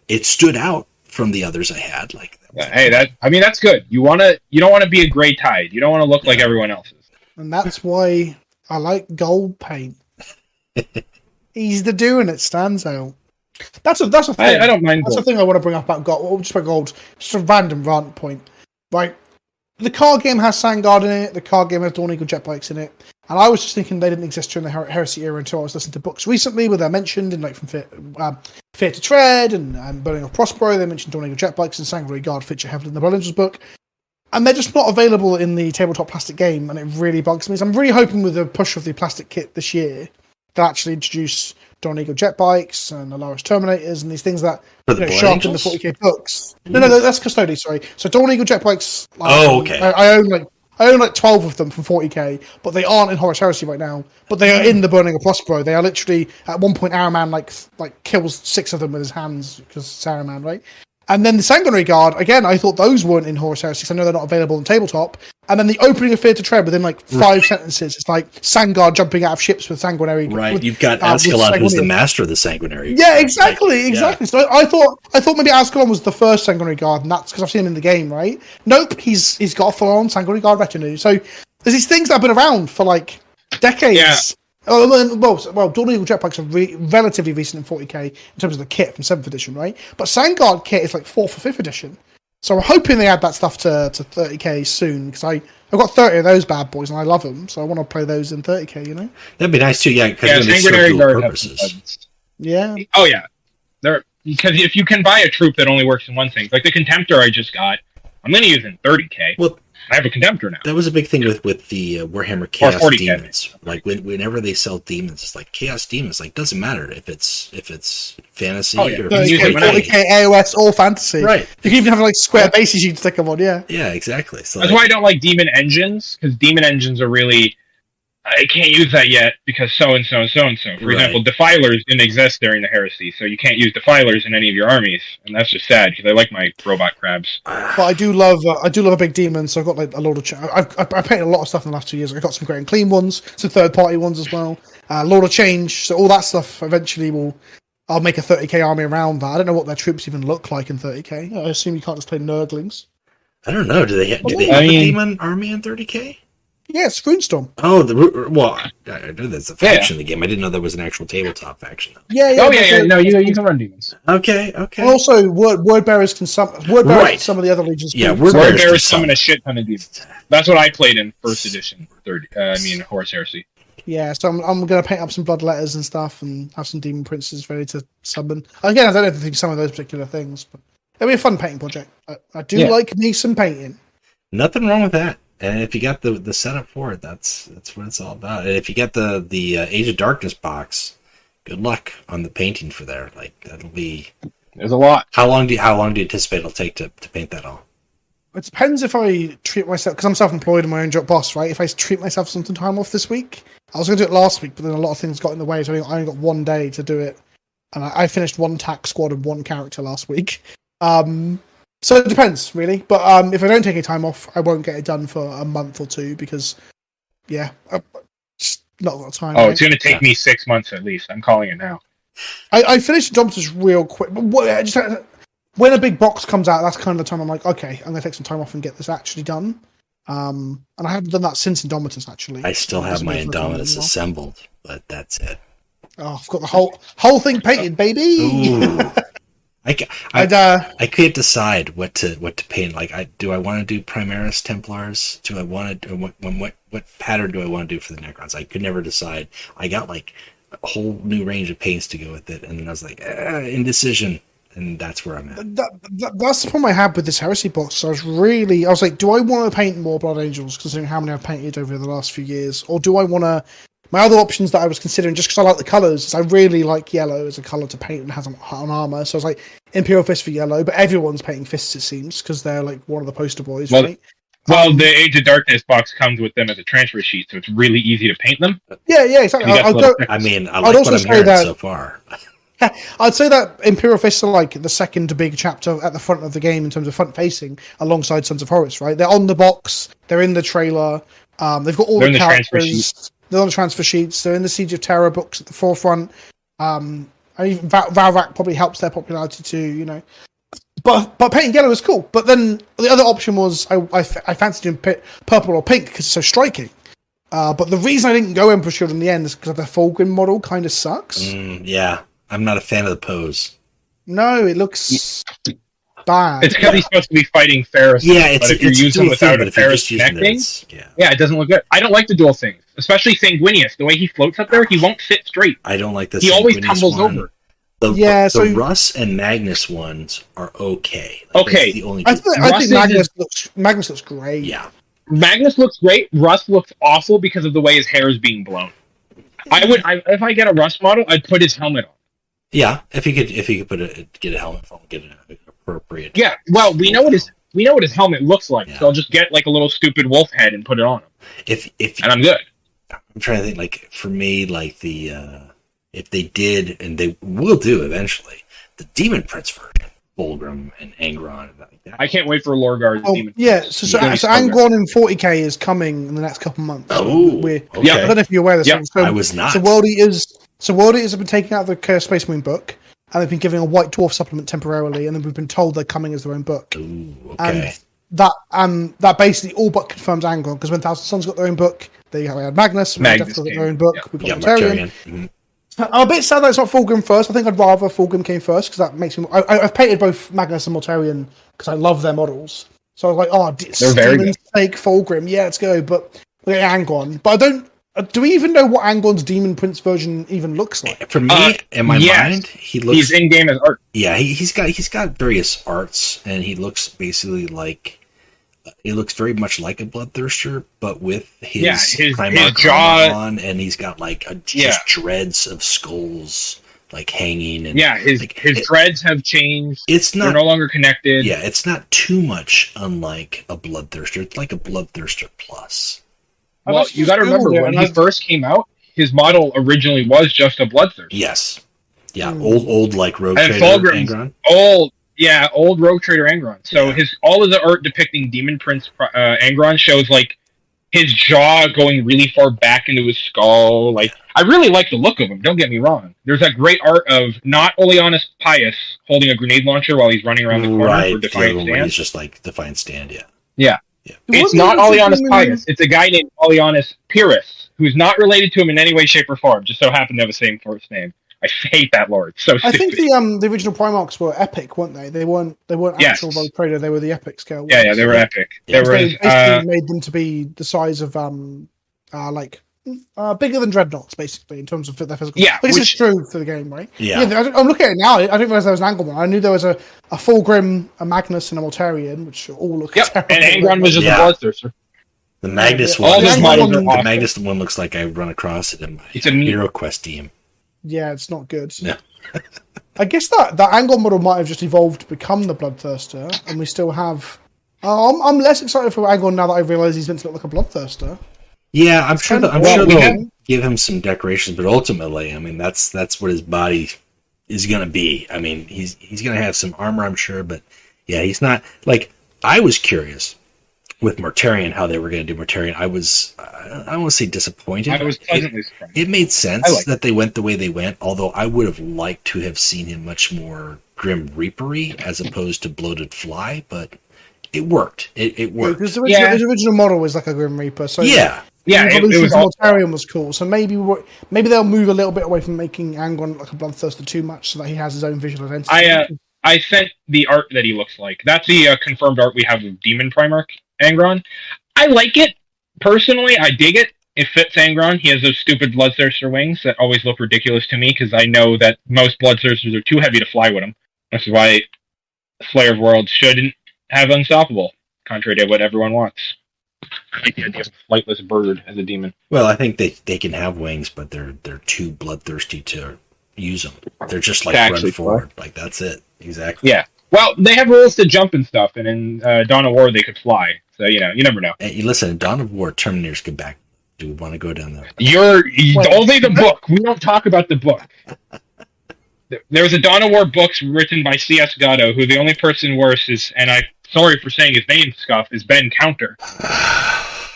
it stood out from the others I had. Like, that's good. You don't want to be a gray tide. You don't want to look like everyone else's. And that's why I like gold paint. Easy to do, and it stands out. That's a thing. I don't mind. That's the thing I want to bring up about gold. Just about gold. Just a random rant point, right? The card game has Sandguard in it. The card game has Dawn Eagle jet bikes in it. And I was just thinking they didn't exist during the Heresy era until I was listening to books recently where they're mentioned in like from Fear to Tread and Burning of Prospero. They mentioned Dawn Eagle jet bikes and Sanguinary Guard feature heavily in the Blood Angels book. And they're just not available in the tabletop plastic game, and it really bugs me. So I'm really hoping with the push of the plastic kit this year, they'll actually introduce Dawn Eagle jet bikes and Alaris Terminators and these things that show up in the 40k books. No, that's Custody, sorry. So Dawn Eagle jet bikes. Okay. I own like 12 of them from 40k, but they aren't in Horus Heresy right now. But they are in the Burning of Prospero. They are literally at one point Araman like kills 6 of them with his hands because it's Araman, right? And then the Sanguinary Guard, again, I thought those weren't in Horus Heresy because I know they're not available on tabletop. And then the opening of Fear to Tread within like 5 sentences, it's like Sandguard jumping out of ships with Sanguinary. Right, you've got Ascalon, who's the master of the Sanguinary. Yeah, exactly. Yeah. So I thought maybe Ascalon was the first Sanguinary Guard, and that's because I've seen him in the game, right? Nope, he's got a full-on Sanguinary Guard retinue. So there's these things that have been around for like decades. Yeah. Well, Dawn Eagle jetpacks are relatively recent in 40k in terms of the kit from 7th edition, right? But Sandguard kit is like 4th or 5th edition. So I'm hoping they add that stuff to 30k soon, because I've got 30 of those bad boys and I love them, so I want to play those in 30k, you know? That'd be nice too, because Sanguinary Guard purposes. Yeah. Oh yeah. Because if you can buy a troop that only works in one thing, like the Contemptor I just got, I'm going to use in 30k. Well, I have a Contemptor now. That was a big thing with the Warhammer Chaos 40K. Demons. Like whenever they sell demons, it's like Chaos Demons. Like doesn't matter if it's fantasy or if it's 40K AOS or fantasy. Right. You can even have like square bases you can stick them on. Yeah. Yeah, exactly. So That's why I don't like demon engines, because demon engines are really. I can't use that yet because so and so and so and so. For example, Defilers didn't exist during the Heresy, so you can't use Defilers in any of your armies, and that's just sad because I like my robot crabs. But I do love a big demon, so I've got like a lot of. I've painted a lot of stuff in the last 2 years. I got some great and clean ones, some third party ones as well. Lord of Change, so all that stuff eventually I'll make a 30k army around that. I don't know what their troops even look like in 30k. I assume you can't just play Nurglings. I don't know. Do they have a demon army in 30k? Yeah, it's Runestorm. Oh, I know that's a faction in the game. I didn't know there was an actual tabletop faction. Yeah. No, you can run demons. Okay. And also, word bearers can some some of the other legions. Yeah, too. word bearers summon a shit ton of demons. That's what I played in first edition. Horus Heresy. Yeah, so I'm going to paint up some bloodletters and stuff, and have some demon princes ready to summon. Again, I don't know if I think some of those particular things, but it'll be a fun painting project. I do like me some painting. Nothing wrong with that. And if you got the setup for it, that's what it's all about. And if you get the Age of Darkness box, good luck on the painting for there. Like that'll be. There's a lot. How long do you anticipate it'll take to paint that all? It depends if I treat myself, because I'm self-employed and my own job boss, right? If I treat myself some time off this week, I was going to do it last week, but then a lot of things got in the way, so I only got 1 day to do it, and I finished 1 tack squad and 1 character last week. So it depends, really. But if I don't take any time off, I won't get it done for a month or 2 because, just not a lot of time. Oh, right? It's going to take me 6 months at least. I'm calling it now. I finished Indomitus real quick. But when a big box comes out, that's kind of the time I'm like, okay, I'm going to take some time off and get this actually done. And I haven't done that since Indomitus, actually. I still have my Indomitus assembled, but that's it. Oh, I've got the whole thing painted, baby! Ooh. I can't decide what to paint. Like, do I want to do Primaris Templars? Do I want to? What pattern do I want to do for the Necrons? I could never decide. I got like a whole new range of paints to go with it, and then I was like, indecision, and that's where I'm at. That's the problem I had with this Heresy box. I was like, do I want to paint more Blood Angels, considering how many I've painted over the last few years, or do I want to? My other options that I was considering, just because I like the colours, is I really like yellow as a colour to paint and has on armour. So I was like, Imperial Fist for yellow, but everyone's painting fists, it seems, because they're like one of the poster boys, right? Well, the Age of Darkness box comes with them as a transfer sheet, so it's really easy to paint them. Yeah, exactly. I like what I'm hearing so far. I'd say that Imperial Fists are like the second big chapter at the front of the game in terms of front facing, alongside Sons of Horus, right? They're on the box, they're in the trailer, they've got all the characters. They're on the transfer sheets. They're in the Siege of Terror books at the forefront. And even Valrak probably helps their popularity too, you know. But painting yellow is cool. But then the other option was I fancied doing purple or pink because it's so striking. But the reason I didn't go Emperor Shield in the end is because the Fulgrim model kind of sucks. Yeah, I'm not a fan of the pose. No, it looks bad. It's because he's supposed to be fighting Ferris. Yeah, but if you're using without a Ferris connecting, it doesn't look good. I don't like the dual things, especially Sanguinius. The way he floats up there, he won't sit straight. I don't like this. He always tumbles over. The Russ and Magnus ones are okay. Okay, the only I think Magnus looks great. Yeah, Magnus looks great. Russ looks awful because of the way his hair is being blown. If I get a Russ model, I'd put his helmet on. Yeah, if you could get a helmet from, get an appropriate. Yeah, well, we know what his helmet looks like, so I'll just get like a little stupid wolf head and put it on him. And I'm good. I'm trying to think, like, for me, like if they did, and they will do eventually, the Demon Prince version, Fulgrim and Angron and like that. I can't wait for Lorgar. Demon Prince. So Angron in 40k is coming in the next couple months. Okay. I don't know if you're aware of this. I was not. So World Eaters have been taking out the Chaos Space Marine book, and they've been giving a White Dwarf supplement temporarily, and then we've been told they're coming as their own book. Ooh, okay. And that basically all but confirms Angron, because when Thousand Suns got their own book, they had Magnus got their own book. We've got Mortarion. Mm-hmm. I'm a bit sad that it's not Fulgrim first. I think I'd rather Fulgrim came first, because that makes me. I've painted both Magnus and Mortarion because I love their models. So I was like, Steven's take Fulgrim, yeah, let's go. But Angron, but I don't. Do we even know what Angron's Demon Prince version even looks like? For me, in my mind, he's in game as art. Yeah, he's got various arts, and he looks basically like It looks very much like a bloodthirster, but with his his Primarch jaw armor on, and he's got like just dreads of skulls like hanging. And his dreads have changed. They're no longer connected. Yeah, it's not too much unlike a bloodthirster. It's like a bloodthirster plus. Well, you got to remember when he first came out, his model originally was just a bloodthirster. Yes. Yeah, old like Rogue Trader Angron. Old Rogue Trader Angron. So all of the art depicting Demon Prince Angron shows like his jaw going really far back into his skull. Like, I really like the look of him. Don't get me wrong. There's that great art of not Oleanus Pius holding a grenade launcher while he's running around the corner for Defiant Stand. He's just like Defiant Stand. Yeah. It's not Oleanus Pius. It's a guy named Oleanus Pyrrhus, who's not related to him in any way, shape, or form. Just so happened to have the same first name. I hate that lord. So stupid. I think the original Primarchs were epic, weren't they? They weren't actual Rogue Trader. They were the epic scale ones. Yeah, they were epic. They basically made them to be the size of bigger than dreadnoughts, basically, in terms of their physical. Yeah, this is true for the game, right? Yeah. I'm looking at it now. I didn't realize there was an Angleman. I knew there was a Fulgrim, a Magnus, and a Mortarion, which all look terrible. And Angron was just a bloodthirster. The Magnus one. The Magnus one looks like I run across it in my Hero Quest team. Yeah, it's not good. No. I guess that Angron model might have just evolved to become the Bloodthirster, and we still have. I'm less excited for Angron now that I realise he's meant to look like a Bloodthirster. Yeah, I'm sure they'll give him some decorations, but ultimately, I mean, that's what his body is going to be. I mean, he's going to have some armor, I'm sure, but yeah, he's not like. I was curious with Mortarion, how they were going to do Mortarion. I don't want to say disappointed. I was pleasantly surprised. It made sense that they went the way they went, although I would have liked to have seen him much more Grim Reaper-y as opposed to Bloated Fly, but it worked. It worked. Because the original model was like a Grim Reaper, so it was Mortarion was cool. So maybe they'll move a little bit away from making Angron like a Bloodthirster too much, so that he has his own visual identity. I sent the art that he looks like. That's the confirmed art we have of Demon Primarch Angron. I like it. Personally, I dig it. It fits Angron. He has those stupid Bloodthirster wings that always look ridiculous to me, because I know that most Bloodthirsters are too heavy to fly with them. That's why Slayer of Worlds shouldn't have Unstoppable, contrary to what everyone wants. I like the idea of a flightless bird as a demon. Well, I think they can have wings, but they're too bloodthirsty to use them. They're just like run forward. Like, that's it. Exactly. Yeah. Well, they have rules to jump and stuff, and in Dawn of War they could fly. So, you never know. Hey, listen, Dawn of War, Terminators get back. Do we want to go down there? Only the book. We don't talk about the book. There was a Dawn of War books written by C.S. Gatto, who the only person worse is, and I'm sorry for saying his name, Scuff, is Ben Counter.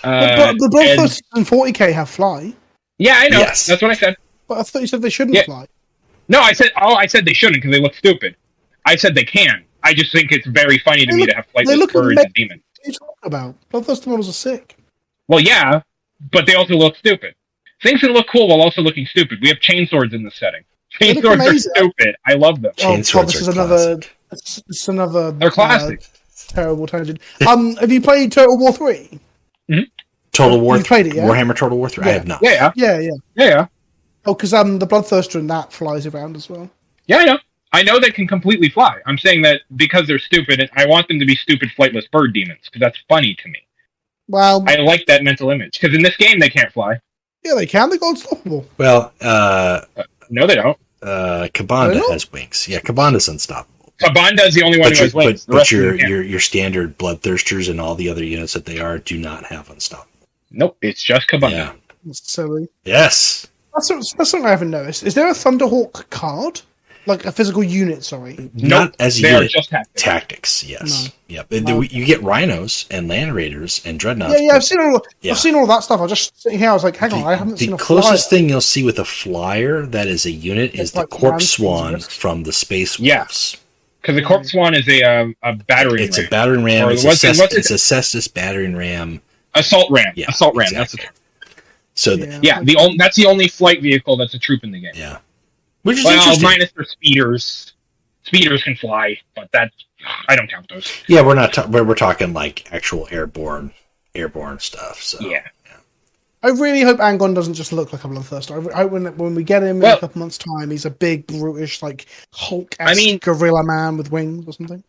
But the Bloodthirsters in 40k have fly. Yeah, I know. Yes. That's what I said. But I thought you said they shouldn't fly. No, I said they shouldn't because they look stupid. I said they can. I just think it's very funny to me to have flightless birds and demons. What are you talking about? Bloodthirster models are sick. Well, yeah, but they also look stupid. Things can look cool while also looking stupid. We have chainswords in this setting. Chainswords are stupid. I love them. Chainswords are classic. It's another. They're classic. Terrible tangent. Have you played Total War 3? Mm-hmm. Total War. You played it, yeah? Warhammer Total War 3. Yeah. I have not. Yeah. Oh, because the Bloodthirster in that flies around as well. Yeah, I know. I know they can completely fly. I'm saying that because they're stupid, and I want them to be stupid flightless bird demons, because that's funny to me. Well, I like that mental image, because in this game they can't fly. Yeah, they can. They go unstoppable. Well, no, they don't. Kabanda has wings. Yeah, Kabanda's unstoppable. Kabanda is the only one who has wings. But your standard Bloodthirsters and all the other units that they are do not have unstoppable. Nope, it's just Kabanda. Yeah. That's silly. Yes. That's something I haven't noticed. Is there a Thunderhawk card? Like a physical unit, sorry. Not as a they unit. Are just tactics, yes. No. Yep. No. You get rhinos and land raiders and dreadnoughts. Yeah, I've seen all that stuff. I was just sitting here, I was like, hang on, I haven't seen a flyer. The closest thing you'll see with a flyer that is a unit is the Corpse Swan from the Space Wolves. Because the Corpse Swan is a battering ram. It's a battering ram. It's a Cestus battering ram. Assault ram. Yeah, Assault ram. Exactly. That's the term. So that's the only flight vehicle that's a troop in the game. Yeah. Which is interesting. Minus their speeders. Speeders can fly, but I don't count those. Yeah, we're talking like actual airborne stuff. So yeah. I really hope Angron doesn't just look like a Bloodthirster. I hope when we get him in a couple months' time, he's a big, brutish, like Hulk-esque gorilla man with wings or something.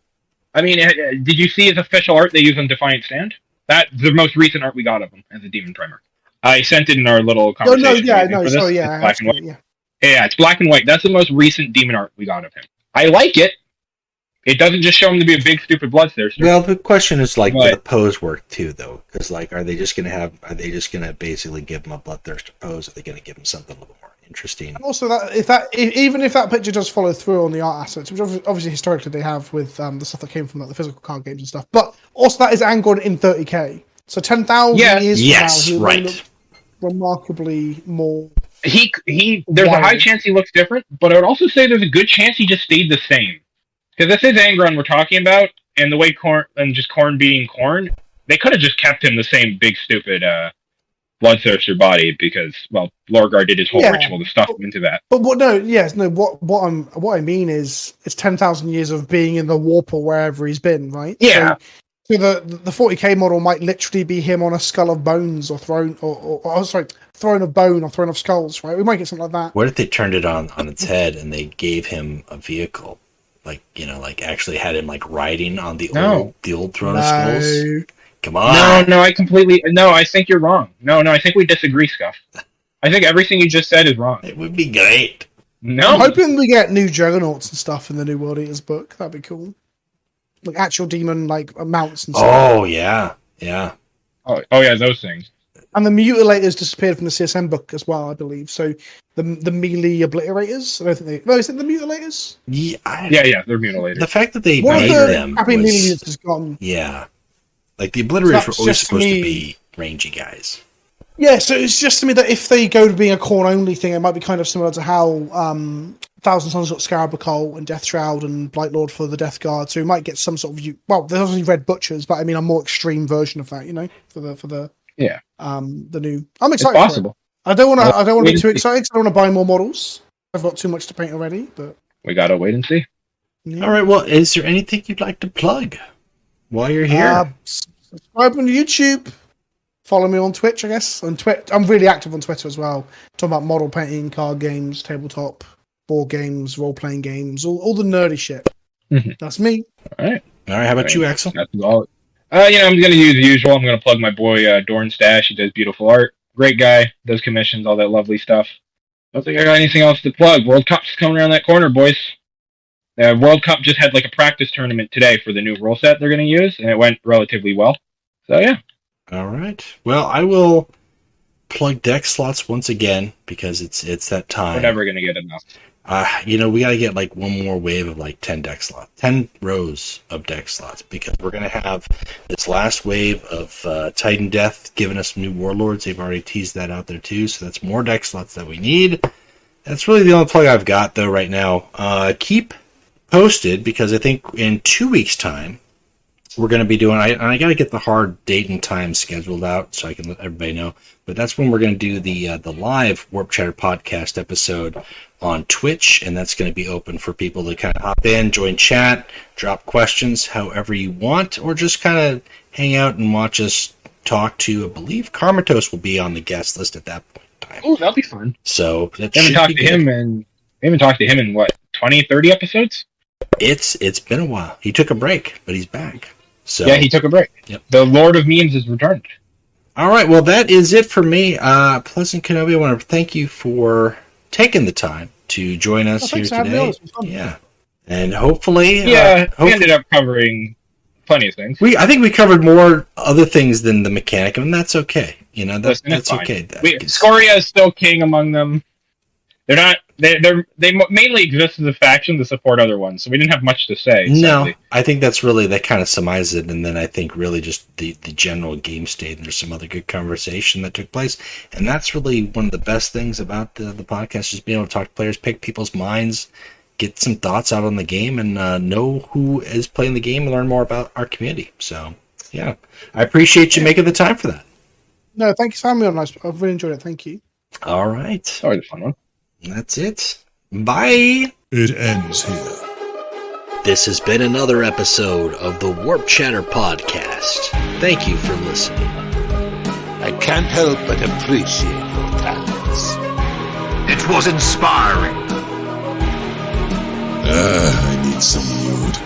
I mean, did you see his official art they use on Defiant Stand? That's the most recent art we got of him as a demon primer. I sent it in our little conversation. Black and white. Yeah, it's black and white. That's the most recent demon art we got of him. I like it. It doesn't just show him to be a big stupid bloodthirster. Well, the question is will the pose work too, though? Because are they just gonna basically give him a bloodthirster pose? Are they gonna give him something a little more interesting? And also, even if that picture does follow through on the art assets, which obviously historically they have with the stuff that came from the physical card games and stuff, but also that is angled in 30k, so 10,000 years from now, look remarkably more. There's a high chance he looks different, but I would also say there's a good chance he just stayed the same. Because this is Angron we're talking about, and the way Korn being Korn, they could have just kept him the same big stupid bloodthirster body because, well, Lorgar did his whole ritual to stuff him into that. But what I mean is it's 10,000 years of being in the warp or wherever he's been, right? Yeah. So the 40k model might literally be him on a skull of bones or throne throne of bone or throne of skulls, right? We might get something like that. What if they turned it on its head and they gave him a vehicle? Actually had him riding on the old throne of skulls. Come on. No, I think you're wrong. No, I think we disagree, Scuff. I think everything you just said is wrong. It would be great. No. I'm hoping we get new juggernauts and stuff in the new World Eaters book. That'd be cool. Like actual demon mounts and stuff. Oh yeah. Yeah. Oh yeah, those things. And the mutilators disappeared from the CSM book as well, I believe. So the melee obliterators. I don't think is it the mutilators? Yeah, they're mutilators. The fact that they made them mutilators is gone. Yeah, the obliterators were always supposed to be rangy guys. Yeah, so it's just to me that if they go to being a Korn only thing, it might be kind of similar to how Thousand Sons got Scarab Occult and Death Shroud and Blight Lord for the Death Guard. So we might get some sort of there's obviously Red Butchers, but I mean a more extreme version of that, for the the new. I'm excited. It's possible. I don't want to be too excited because I don't want to buy more models. I've got too much to paint already, but we gotta wait and see. Yeah. All right. Well, is there anything you'd like to plug while you're here? Subscribe on YouTube. Follow me on Twitch, I guess. On Twitch, I'm really active on Twitter as well. Talking about model painting, card games, tabletop, board games, role-playing games, all the nerdy shit. Mm-hmm. That's me. All right. How about you, Axel? That's all. I'm going to use the usual. I'm going to plug my boy Dorn Stash. He does beautiful art. Great guy. Does commissions, all that lovely stuff. I don't think I got anything else to plug. World Cup's coming around that corner, boys. World Cup just had a practice tournament today for the new rule set they're going to use, and it went relatively well. So, yeah. All right. Well, I will plug deck slots once again because it's that time. We're never going to get enough. We got to get one more wave of 10 deck slots, 10 rows of deck slots, because we're going to have this last wave of Titan Death giving us new warlords. They've already teased that out there too, so that's more deck slots that we need. That's really the only plug I've got though right now. Keep posted because I think in 2 weeks' time we're going to be doing. I got to get the hard date and time scheduled out so I can let everybody know. But that's when we're going to do the live Warp Chatter podcast episode on Twitch, and that's going to be open for people to kind of hop in, join chat, drop questions however you want, or just kind of hang out and watch us talk to. I believe Karmatos will be on the guest list at that point in time. Oh, that'll be fun. So we haven't talked to him in what 20, 30 episodes. It's been a while. He took a break, but he's back. So yeah, he took a break. Yep. The Lord of Memes has returned. All right, well, that is it for me. PleasantKenobi, I want to thank you for taking the time to join us here today. Yeah, and hopefully, we ended up covering plenty of things. I think we covered more other things than the Mechanicum, and that's okay. That's okay. Scoria is still king among them. They're not. They mainly exist as a faction to support other ones, so we didn't have much to say. No, sadly. I think that kind of summarizes it, and then I think really just the general game state, and there's some other good conversation that took place, and that's really one of the best things about the podcast, just being able to talk to players, pick people's minds, get some thoughts out on the game, and know who is playing the game and learn more about our community. So, yeah, I appreciate you making the time for that. No, thank you for having me on. I've really enjoyed it. Thank you. All right. Always a fun one. That's it. Bye. It ends here. This has been another episode of the Warp Chatter Podcast. Thank you for listening. I can't help but appreciate your talents. It was inspiring. I need some mood.